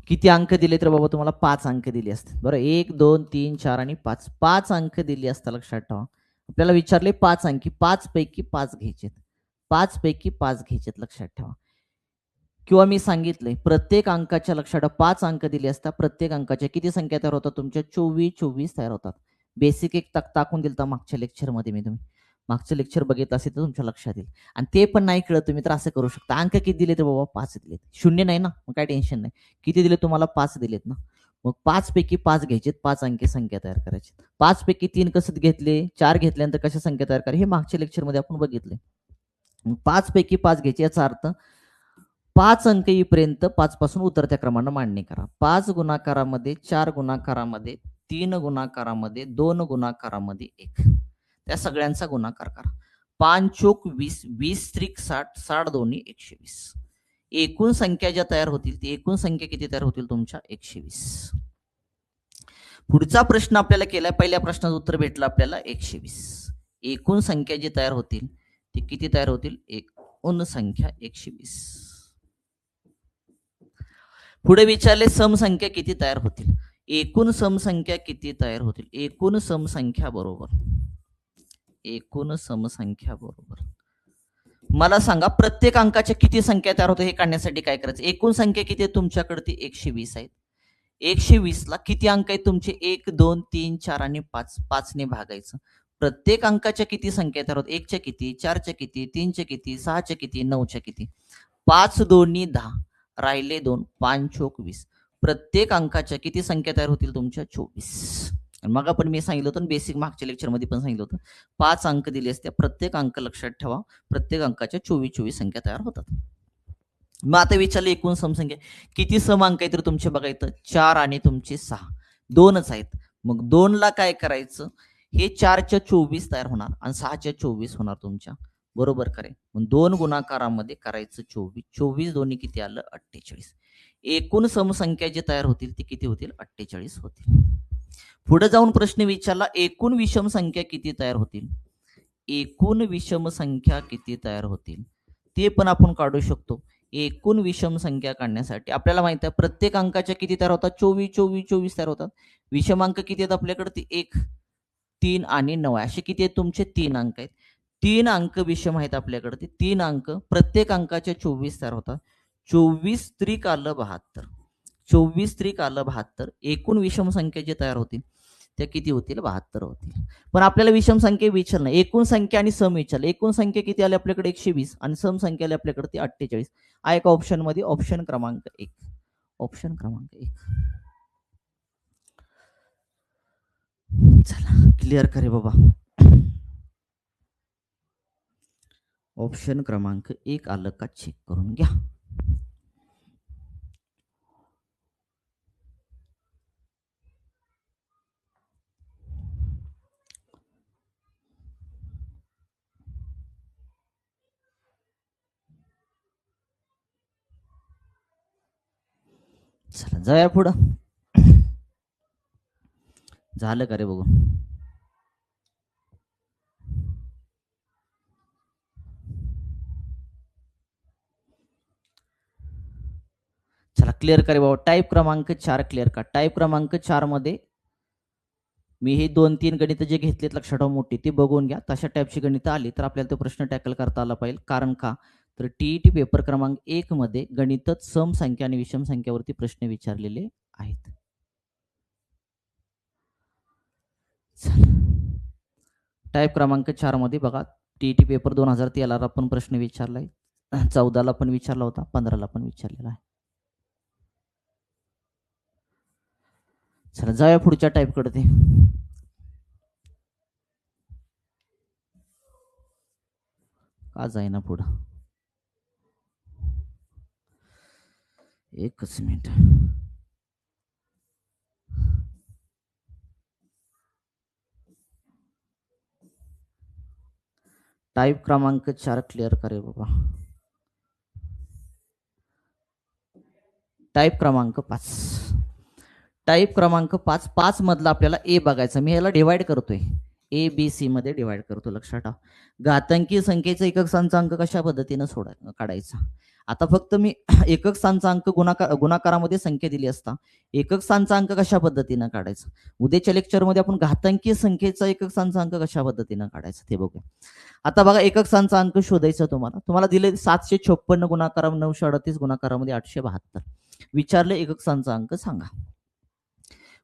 किती अंक दिले तर बाबा तुम्हाला 5 अंक दिले असते. बरं 1 2 3 4 आणि 5 5 अंक दिले असता. लक्षात ठेवा आपल्याला विचारले 5 अंकी, 5 पैकी 5 घ्यायचे, 5 पैकी 5 घ्यायचे. लक्षात ठेवा. किंवा मी सांगितले प्रत्येक अंकाच्या लक्षात 5 अंक दिले असता. प्रत्येक अंकाच्या किती संख्या तयार होतात तुमच्या? 24 तयार होतात. बेसिक एक टाकून दिलता मागच्या लेक्चरमध्ये मी. तुम्ही मागचं लेक्चर बघितलं असेल तर तुमच्या लक्षात येईल. आणि ते पण नाही कळत तुम्ही तर असं करू शकता. अंक किती दिले तर बाबा 5 दिलेत. शून्य नाही ना, मग काय टेन्शन नाही. किती दिले तुम्हाला? 5 दिलेत ना. मग 5 पैकी 5 घ्यायचे, 5 अंकी संख्या तयार करायची. 5 पैकी 3 कसं घेतले? 4 घेतल्यानंतर कशा संख्या तयार करा हे मागच्या लेक्चरमध्ये आपण बघितले. 5 पैकी 5 घ्यायचे, याचा अर्थ 5 अंक येईपर्यंत 5 पासून उतरत्या क्रमानं मांडणी करा. 5 गुणाकारामध्ये, 4 गुणाकारामध्ये, 3 गुणाकारामध्ये, 2 गुणाकारामध्ये 1, त्या सगळ्यांचा गुणाकार करा. 5 चोक 20, 20 त्रिक 60, 60 दोन्ही 120. एकूण संख्या ज्या तयार होतील ती एकूण संख्या किती तयार होतील तुमच्या? 120. पुढचा प्रश्न आपल्याला केलाय, पहिल्या प्रश्नाचं उत्तर भेटलं आपल्याला 120. एकूण संख्या जी तयार होतील ती किती तयार होतील? एकूण संख्या 120. पुढे विचारले समसंख्या किती तयार होतील? एकूण समसंख्या किती तयार होतील? एकूण समसंख्या बरोबर एकूण समसंख्या बरोबर मला सांगा प्रत्येक अंकाच्या किती संख्या तयार होते हे काढण्यासाठी काय करायचं? एकूण संख्या किती आहे तुमच्याकडे? ती 120 आहेत. 120 ला किती अंक आहेत तुमचे? 1 2 3 4 आणि 5. 5 ने भागायचं. प्रत्येक अंकाच्या किती संख्या तयार होतात? 1 च्या किती, 4 च्या किती, 3 च्या किती, 6 च्या किती, 9 च्या किती? 5 दोन्ही 10, राहिले 2, 5 चोक 20. प्रत्येक अंकाच्या किती संख्या तयार होतील तुमच्या? 24. मग आपण मी सांगितलं होतं बेसिक मागच्या लेक्चरमध्ये पण सांगितलं होतं 5 अंक दिले असते, प्रत्येक अंक लक्षात ठेवा, प्रत्येक अंकाच्या 24 संख्या तयार होतात. मग आता विचारले एकूण समसंख्या किती सम अंक आहेत तर तुमचे बघा इथं 4 आणि तुमचे 6 दोनच आहेत. मग 2 ला काय करायचं? हे 4 च्या 24 तयार होणार आणि 6 च्या 24 होणार तुमच्या, बरोबर करे. मग 2 गुणाकारामध्ये करायचं 24, 24 दोन्ही किती आलं? 48. एकूण समसंख्या जे तयार होतील ती किती होतील? 48 होतील. पुढे जाऊन प्रश्न विचारला एकूण विषम संख्या किती तयार होतील? एकूण विषम संख्या किती तयार होतील ते पण आपण काढू शकतो. एकूण विषम संख्या काढण्यासाठी आपल्याला माहित आहे प्रत्येक अंकाच्या किती तयार होतात? 24 24 24 तयार होतात. विषम अंक किती आहेत आपल्याकडे? ते 1 3 आणि 9 असे किती आहेत तुमचे? 3 अंक आहेत. 3 अंक विषम आहेत आपल्याकडे. ते 3 अंक प्रत्येक अंकाच्या 24 तयार होतात. 24 त्रिक आलं 72, 24 त्रिक आलं 72. एकूण विषम संख्या जे तयार होतील त्या किती होतील? 72 होतील. पण आपल्याला विषम संख्या विचारलं नाही, एकूण संख्या आणि सम विचारलं. एकूण संख्या किती आली आपल्याकडे? 120 आणि सम संख्या आली आपल्याकडे ती 48. आहे का ऑप्शन मध्ये? ऑप्शन क्रमांक 1. ऑप्शन क्रमांक 1. चला क्लिअर करे बाबा. ऑप्शन क्रमांक 1 आलं का चेक करून घ्या. चला जाऊया पुढं. झालं का रे बघू? क्लिअर करा बाबा. टाईप क्रमांक 4 क्लिअर का. टाईप क्रमांक 4 मध्ये मी हे 2-3 गणितं जे घेतलेत लक्षात ठेवा मोठी ते बघून घ्या. तशा टाईपची गणितं आली तर आपल्याला तो प्रश्न टॅकल करता आला पाहिजे. कारण का तर टीईटी पेपर क्रमांक 1 मध्ये गणितच सम संख्या आणि विषम संख्यावरती प्रश्न विचारलेले आहेत. टाईप क्रमांक 4 मध्ये बघा टीईटी पेपर 2013 ला पण प्रश्न विचारलाय, 14 ला पण विचारला होता, 15 ला पण विचारलेला आहे. चला जाऊया पुढच्या टाईपकडे. ते का जाईना पुढं, एकच मिनिट. टाईप क्रमांक 4 क्लिअर करे बाबा. टाईप क्रमांक 5. टाईप क्रमांक 5. 5 मधला आपल्याला ए बघायचा. मी याला डिवाइड करतोय, ए बी सी मध्ये डिवाइड करतो. लक्षात ठेवा घातांकी संख्येचा एकक स्थानचा अंक कशा पद्धतीने काढायचा. आता फक्त मी एकक स्थानचा अंक गुणाकारामध्ये संख्या दिली असता एकक स्थानचा अंक कशा पद्धतीने काढायचा. उद्याच्या लेक्चरमध्ये आपण घातांकी संख्येचा एकक स्थानचा अंक कशा पद्धतीने काढायचा ते बघूया. आता बघा एकक स्थानचा अंक शोधायचा. तुम्हाला दिले 756 गुणाकार 938 गुणाकारामध्ये 872. विचारले एकक स्थानचा अंक सांगा.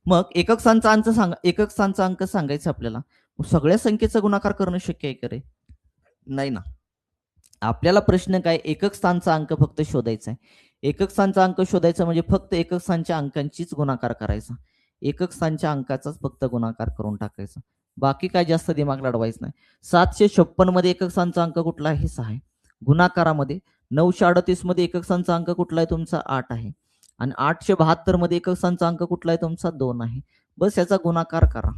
मग एकक स्थानचा अंक सांगायचा आपल्याला. सगळ्या संख्येचा गुणाकार करणं शक्य आहे का रे? नाही ना. आपल्याला प्रश्न काय, एकक स्थानचा अंक फक्त शोधायचा आहे. एकक स्थानचा अंक शोधायचा म्हणजे फक्त एकक स्थानच्या अंकांचीच गुणाकार करायचा. एकक स्थानच्या अंकाचाच फक्त गुणाकार करून टाकायचा. बाकी काय जास्त दिमाग लढवायचं नाही. 756 मध्ये एकक स्थानचा अंक कुठला आहे? 6 आहे. गुणाकारामध्ये 938 मध्ये एकक स्थानचा अंक कुठला आहे तुमचा? 8 आहे. आणि 872 मध्ये एकक स्थानचा अंक कुठला आहे तुमचा? 2 आहे. बस याचा गुणाकार करा.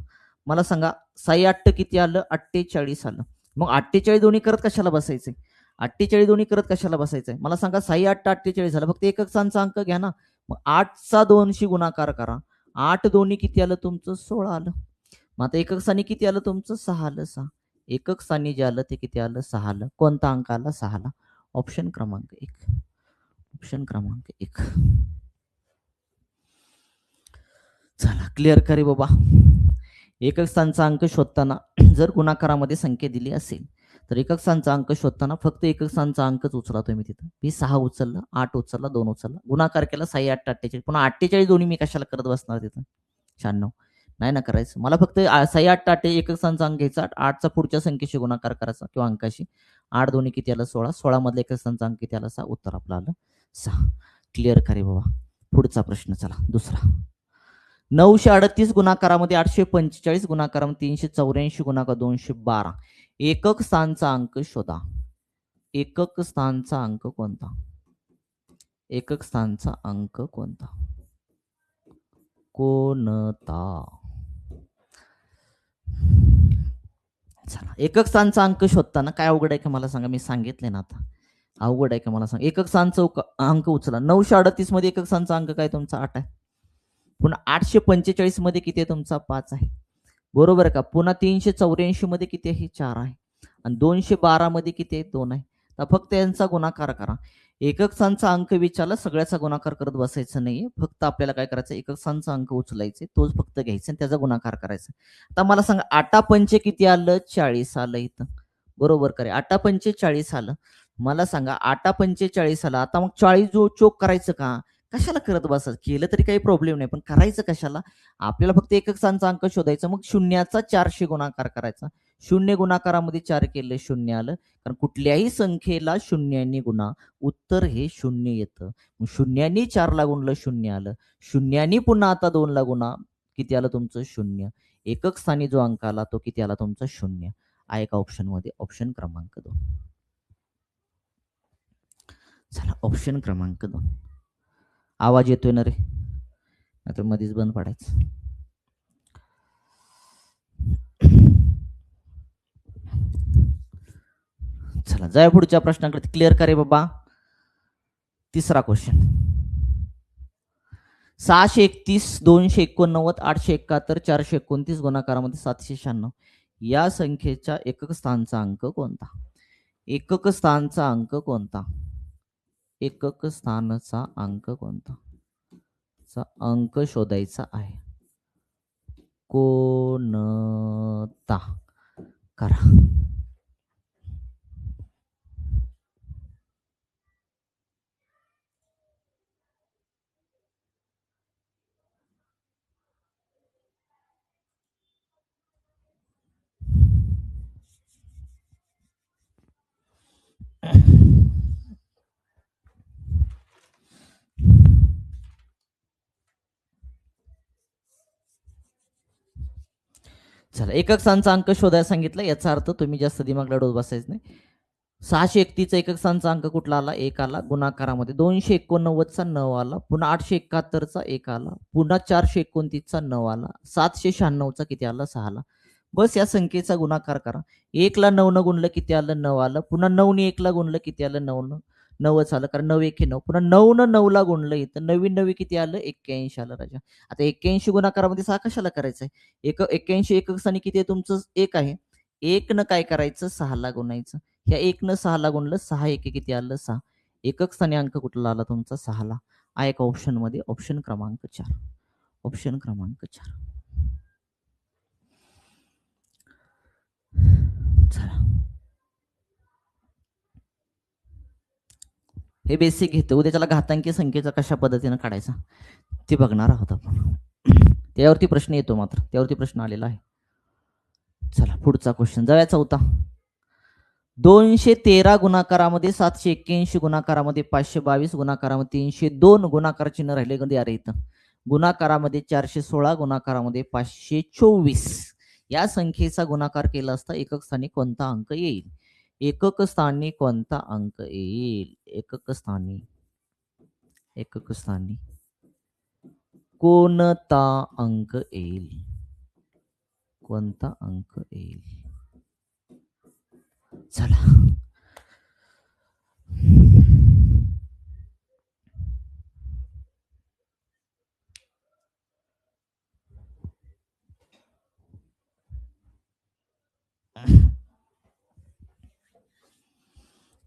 मला सांगा 6 8 किती आलं? 48 आलं. मग 48 दोन्ही करत कशाला बसायचे? 48 दोन्ही करत कशाला बसायचंय? मला सांगा 6 8 48 झालं. फक्त एकक स्थानचा अंक घ्या ना. मग 8चा 2शी गुणाकार करा. 8 दोन्ही किती आलं तुमचं? 16 आलं. मग आता एकक स्थानी किती आलं तुमचं? 6 आलं. 6 एकक स्थानी जे आलं ते किती आलं? 6 आलं. कोणता अंक आला? 6 ला. ऑप्शन क्रमांक 1. ऑप्शन क्रमांक 1. चला क्लिअर करी बाबा. एकक स्थानचा अंक शोधताना जर गुणाकारामध्ये संख्या दिली असेल तर एकक स्थानचा अंक शोधताना फक्त एकक स्थानचा अंकच उचला तुम्ही. तिथं मी 6 उचलला, 8 उचलला, 2 उचलला, गुणाकार केला 6 8 48. पुन्हा 48 दोन्ही मी कशाला करत बसणार तिथं? 96 नाही ना करायचं. मला फक्त 6 8 48 एकक स्थानचा अंक घ्यायचा. 8चा पुढच्या संख्येशी गुणाकार करायचा किंवा अंकाशी. 8 दोन्ही किती आलं? 16. 16 मधला एकक स्थानचा अंक किती आला? 6. उत्तर आपलं आलं 6. क्लिअर करे बाबा. पुढचा प्रश्न चला दुसरा. 938 गुणाकारामध्ये 845 गुणाकारामध्ये 384 गुणाकार 212. एकक स्थानचा अंक शोधा. एकक स्थानचा अंक कोणता? एकक स्थानचा अंक कोणता? कोणता? चला एकक स्थानचा अंक शोधताना काय अवघड आहे का मला सांगा. मी सांगितले ना आता. अवघड आहे का मला सांगा. एकक स्थानचा अंक उचला. 938 मध्ये एकक स्थानचा अंक काय तुमचा? 8 आहे. पुन्हा 845 मध्ये किती आहे तुमचा? 5 आहे. बरोबर का. पुन्हा 384 मध्ये किती आहे? 4 आहे. आणि 212 मध्ये किती आहे? 2 आहे. तर फक्त यांचा गुणाकार करा. एकक स्थानचा अंक विचारला, सगळ्याचा गुणाकार करत बसायचं नाहीये. फक्त आपल्याला काय करायचं? एकक स्थानचा अंक उचलायचे, तोच फक्त घ्यायचा आणि त्याचा गुणाकार करायचा. आता मला सांगा 8 पंचे किती आलं? 40 आलं इथं. बरोबर करे. 8 पंचे 40 आलं. मला सांगा 8 पंचे 40 आलं. आता मग 40 जो चोक करायचं का? कशाला करत बसायचं? केलं तरी काही प्रॉब्लेम नाही, पण करायचं कशाला? आपल्याला फक्त एकक स्थानचा अंक शोधायचा. मग शून्याचा 4शी गुणाकार करायचा. शून्य गुणाकारामध्ये 4 केलं, 0 आलं. कारण कुठल्याही संख्येला शून्याने गुणा, उत्तर हे 0 येतं. मग शून्याने 4ला गुणलं, 0 आलं. शून्याने पुन्हा आता 2ला गुणा, किती आलं तुमचं? 0. एकक स्थानी जो अंक आला तो किती आला तुमचा? 0. आहे का ऑप्शन मध्ये? ऑप्शन क्रमांक 2. चला ऑप्शन क्रमांक 2. आवाज येतोय ना रे? नाहीतर मध्येच बंद पडायचं. चला जाऊया पुढच्या प्रश्नाकडे. क्लिअर करे बाबा. तिसरा क्वेश्चन. 631 289 871 429 गुणाकारामध्ये 796 या संख्येच्या एकक स्थानचा अंक कोणता? एकक स्थानचा अंक कोणता? एकक स्थानचा अंक कोणता? चा अंक शोधायचा आहे. कोणता करा. चला, एकक स्थानचा अंक शोधायला सांगितलं, याचा अर्थ तुम्ही जास्त दिमाग लढवत बसायचं नाही. 631चा एकक स्थानचा अंक कुठला आला? 1 आला. गुणाकारामध्ये 289चा 9 आला. पुन्हा 871चा 1 आला. पुन्हा 429चा 9 आला. 796चा किती आला? 6 आला. बस या संख्येचा गुणाकार करा. 1 ला 9 न गुणलं किती आलं? 9 आलं. पुन्हा 9 ने 1 ला गुणलं किती आलं? 9 न 9च आलं, कारण 9 1 हे 9. पुन्हा 9 न 9 ला गुणलं इथं 9 किती आलं? 81 आलं राजा. आता 81 गुणाकारामध्ये 6 कशाला करायचं आहे? 81 एकक स्थानी किती आहे तुमचं? 1 आहे. 1 न काय करायचं? 6 ला गुणायचं. ह्या 1 न 6 ला गुणलं, 6 1 किती आलं? 6. एकक स्थानी अंक कुठला आला तुमचा? 6 ला. आहे का ऑप्शनमध्ये? ऑप्शन क्रमांक 4. ऑप्शन क्रमांक 4. चला, हे बेसिक घेतो. उद्या त्याला घातांकी संख्येचा कशा पद्धतीनं काढायचा ते बघणार आहोत आपण. त्यावरती प्रश्न येतो, मात्र त्यावरती प्रश्न आलेला आहे. चला, पुढचा क्वेश्चन जाऊया. 4था. 213 गुणाकारामध्ये 781 गुणाकारामध्ये 522 गुणाकारामध्ये 302 गुणाकार चिन्ह राहिले कधी? अरे इथं गुणाकारामध्ये 416 गुणाकारामध्ये 524 या संख्येचा गुणाकार केला असता एकक स्थानी कोणता अंक येईल? एकक स्थानी कोणता अंक येईल? एकक स्थानी कोणता अंक येईल? कोणता अंक येईल? चला,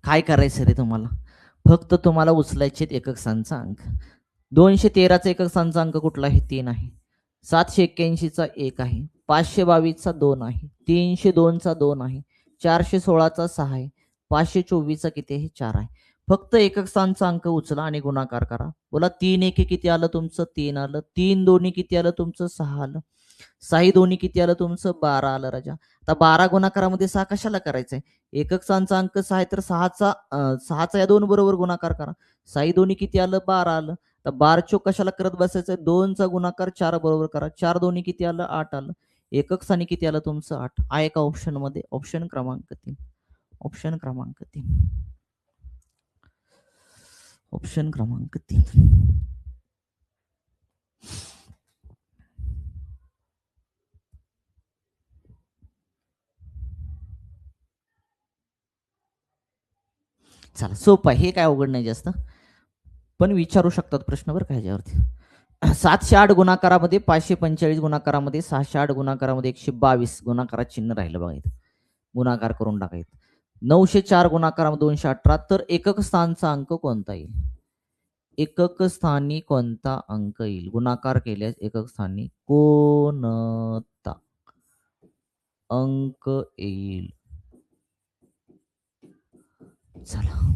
काय करायचं रे तुम्हाला? फक्त तुम्हाला उचलायचे एकक स्थानचा अंक. 213चा एकक स्थानचा अंक कुठला आहे? 3 आहे. 781चा 1 आहे. 522चा 2 आहे. 302चा 2 आहे. 416चा 6 आहे. 524चा किती आहे? 4 आहे. फक्त एकक स्थानचा अंक उचला आणि गुणाकार करा. बोला, 3 1 किती आलं तुमचं? 3 आलं. 3 2 किती आलं तुमचं? 6 आलं. 6 2 किती आलं तुमचं? 12 आलं राजा. आता 12 गुणाकारामध्ये 6 कशाला करायचंय? एकक स्थानचा अंक 6 आहे, तर 6चा या 2 बरोबर गुणाकार करा. 6 2 किती आलं? 12 आलं. तर 12 चोक कशाला करत बसायचंय? 2चा गुणाकार 4 बरोबर करा. 4 2 किती आलं? 8 आलं. एकक स्थानी किती आलं तुमचं? 8. आहे का ऑप्शन मध्ये? ऑप्शन क्रमांक 3. ऑप्शन क्रमांक 3. ऑप्शन क्रमांक 3. चला, सोपं आहे, हे काय अवघड नाही जास्त, पण विचारू शकतात प्रश्न बरं का ह्याच्यावरती. 708 गुणाकारामध्ये 545 गुणाकारामध्ये 608 गुणाकारामध्ये 122 गुणाकारात चिन्ह राहिलं बघा इथं. गुणाकार करून टाकायचं. 904 गुणाकारामध्ये 218. तर एकक स्थानचा अंक कोणता येईल? एकक स्थानी कोणता अंक येईल? गुणाकार केल्यास एकक स्थानी कोणता अंक येईल? चला,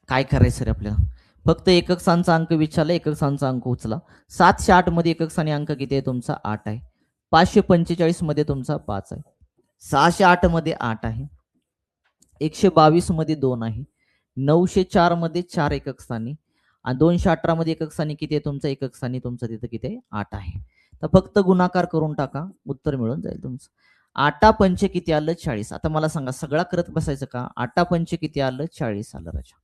काय करायचं रे आपल्याला? फक्त एकक स्थानचा अंक विचारला, एकक स्थानचा अंक उचला. 708 मध्ये एकक स्थानी अंक किती आहे तुमचा? 8 आहे. 545 मध्ये तुमचा 5 आहे. 608 मध्ये 8 आहे. 122 मध्ये 2 आहे. 904 मध्ये 4 एकक स्थानी आणि 218 मध्ये एकक स्थानी किती आहे तुमचं? एकक स्थानी तुमचं तिथं किती आहे? 8 आहे. तर फक्त गुणाकार करून टाका, उत्तर मिळून जाईल तुमचं. 8 पंचे किती आलं? 40. आता मला सांगा, सगळा करत बसायचं का? 8 पंचे किती आलं? 40 आलं राजा.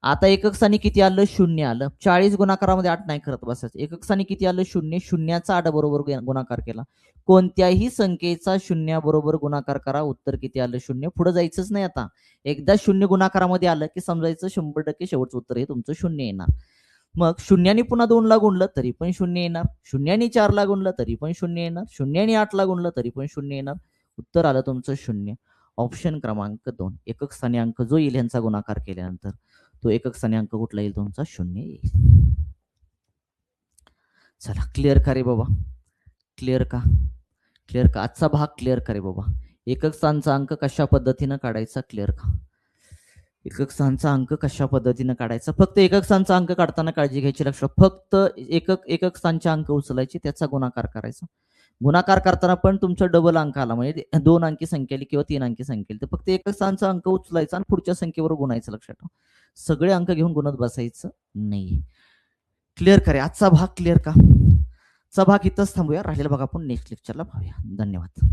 आता एकक स्थानी किती आलं? 0 आलं. 40 गुणाकारामध्ये 8 नाही करत बसायचं. एकक स्थानी किती आलं? 0. शून्याचा 8 बरोबर गुणाकार केला. कोणत्याही संख्येचा 0 बरोबर गुणाकार करा. उत्तर किती आलं? 0. पुढे जायचंच नाही आता. एकदा 0 गुणाकारामध्ये आलं की समजायचं 100% शेवटचं उत्तर हे तुमचं 0 येणार. मग शून्याने पुन्हा 2 ला गुणलं तरी पण शून्य येणार, शून्याने 4 ला गुणलं तरी पण शून्य येणार, शून्याने 8 ला गुणलं तरी पण शून्य येणार. उत्तर आलं तुमचं शून्य. ऑप्शन क्रमांक 2. एकक स्थानी अंक जो येईल यांचा गुणाकार केल्यानंतर तो एकक स्थानी अंक कुठला येईल तुमचा? शून्य येईल. चला क्लिअर का रे बाबा? क्लिअर का? क्लिअर का? आजचा भाग क्लिअर का रे बाबा? एकक स्थानचा अंक कशा पद्धतीनं काढायचा? क्लिअर का? एकक स्थानचा अंक कशा पद्धतीनं काढायचा? फक्त एकक स्थानचा अंक काढताना काळजी घ्यायची लक्षात. फक्त एकक स्थानचे अंक उचलायचे, त्याचा गुणाकार करायचा. गुणाकार करताना पण तुमचा डबल अंक आला म्हणजे 2 अंकी संख्या आली किंवा 3 अंकी संख्या आली तर फक्त एकक स्थानचा अंक उचलायचा आणि पुढच्या संख्येवर गुणायचं. लक्षात ठेवा. सगळे अंक घेऊन गुणत बसायचं नाही. क्लिअर का रे? आजचा भाग क्लिअर का? चा भाग इथंच थांबूया. राहिलेला भाग आपण नेक्स्ट लेक्चरला पाहूया. धन्यवाद.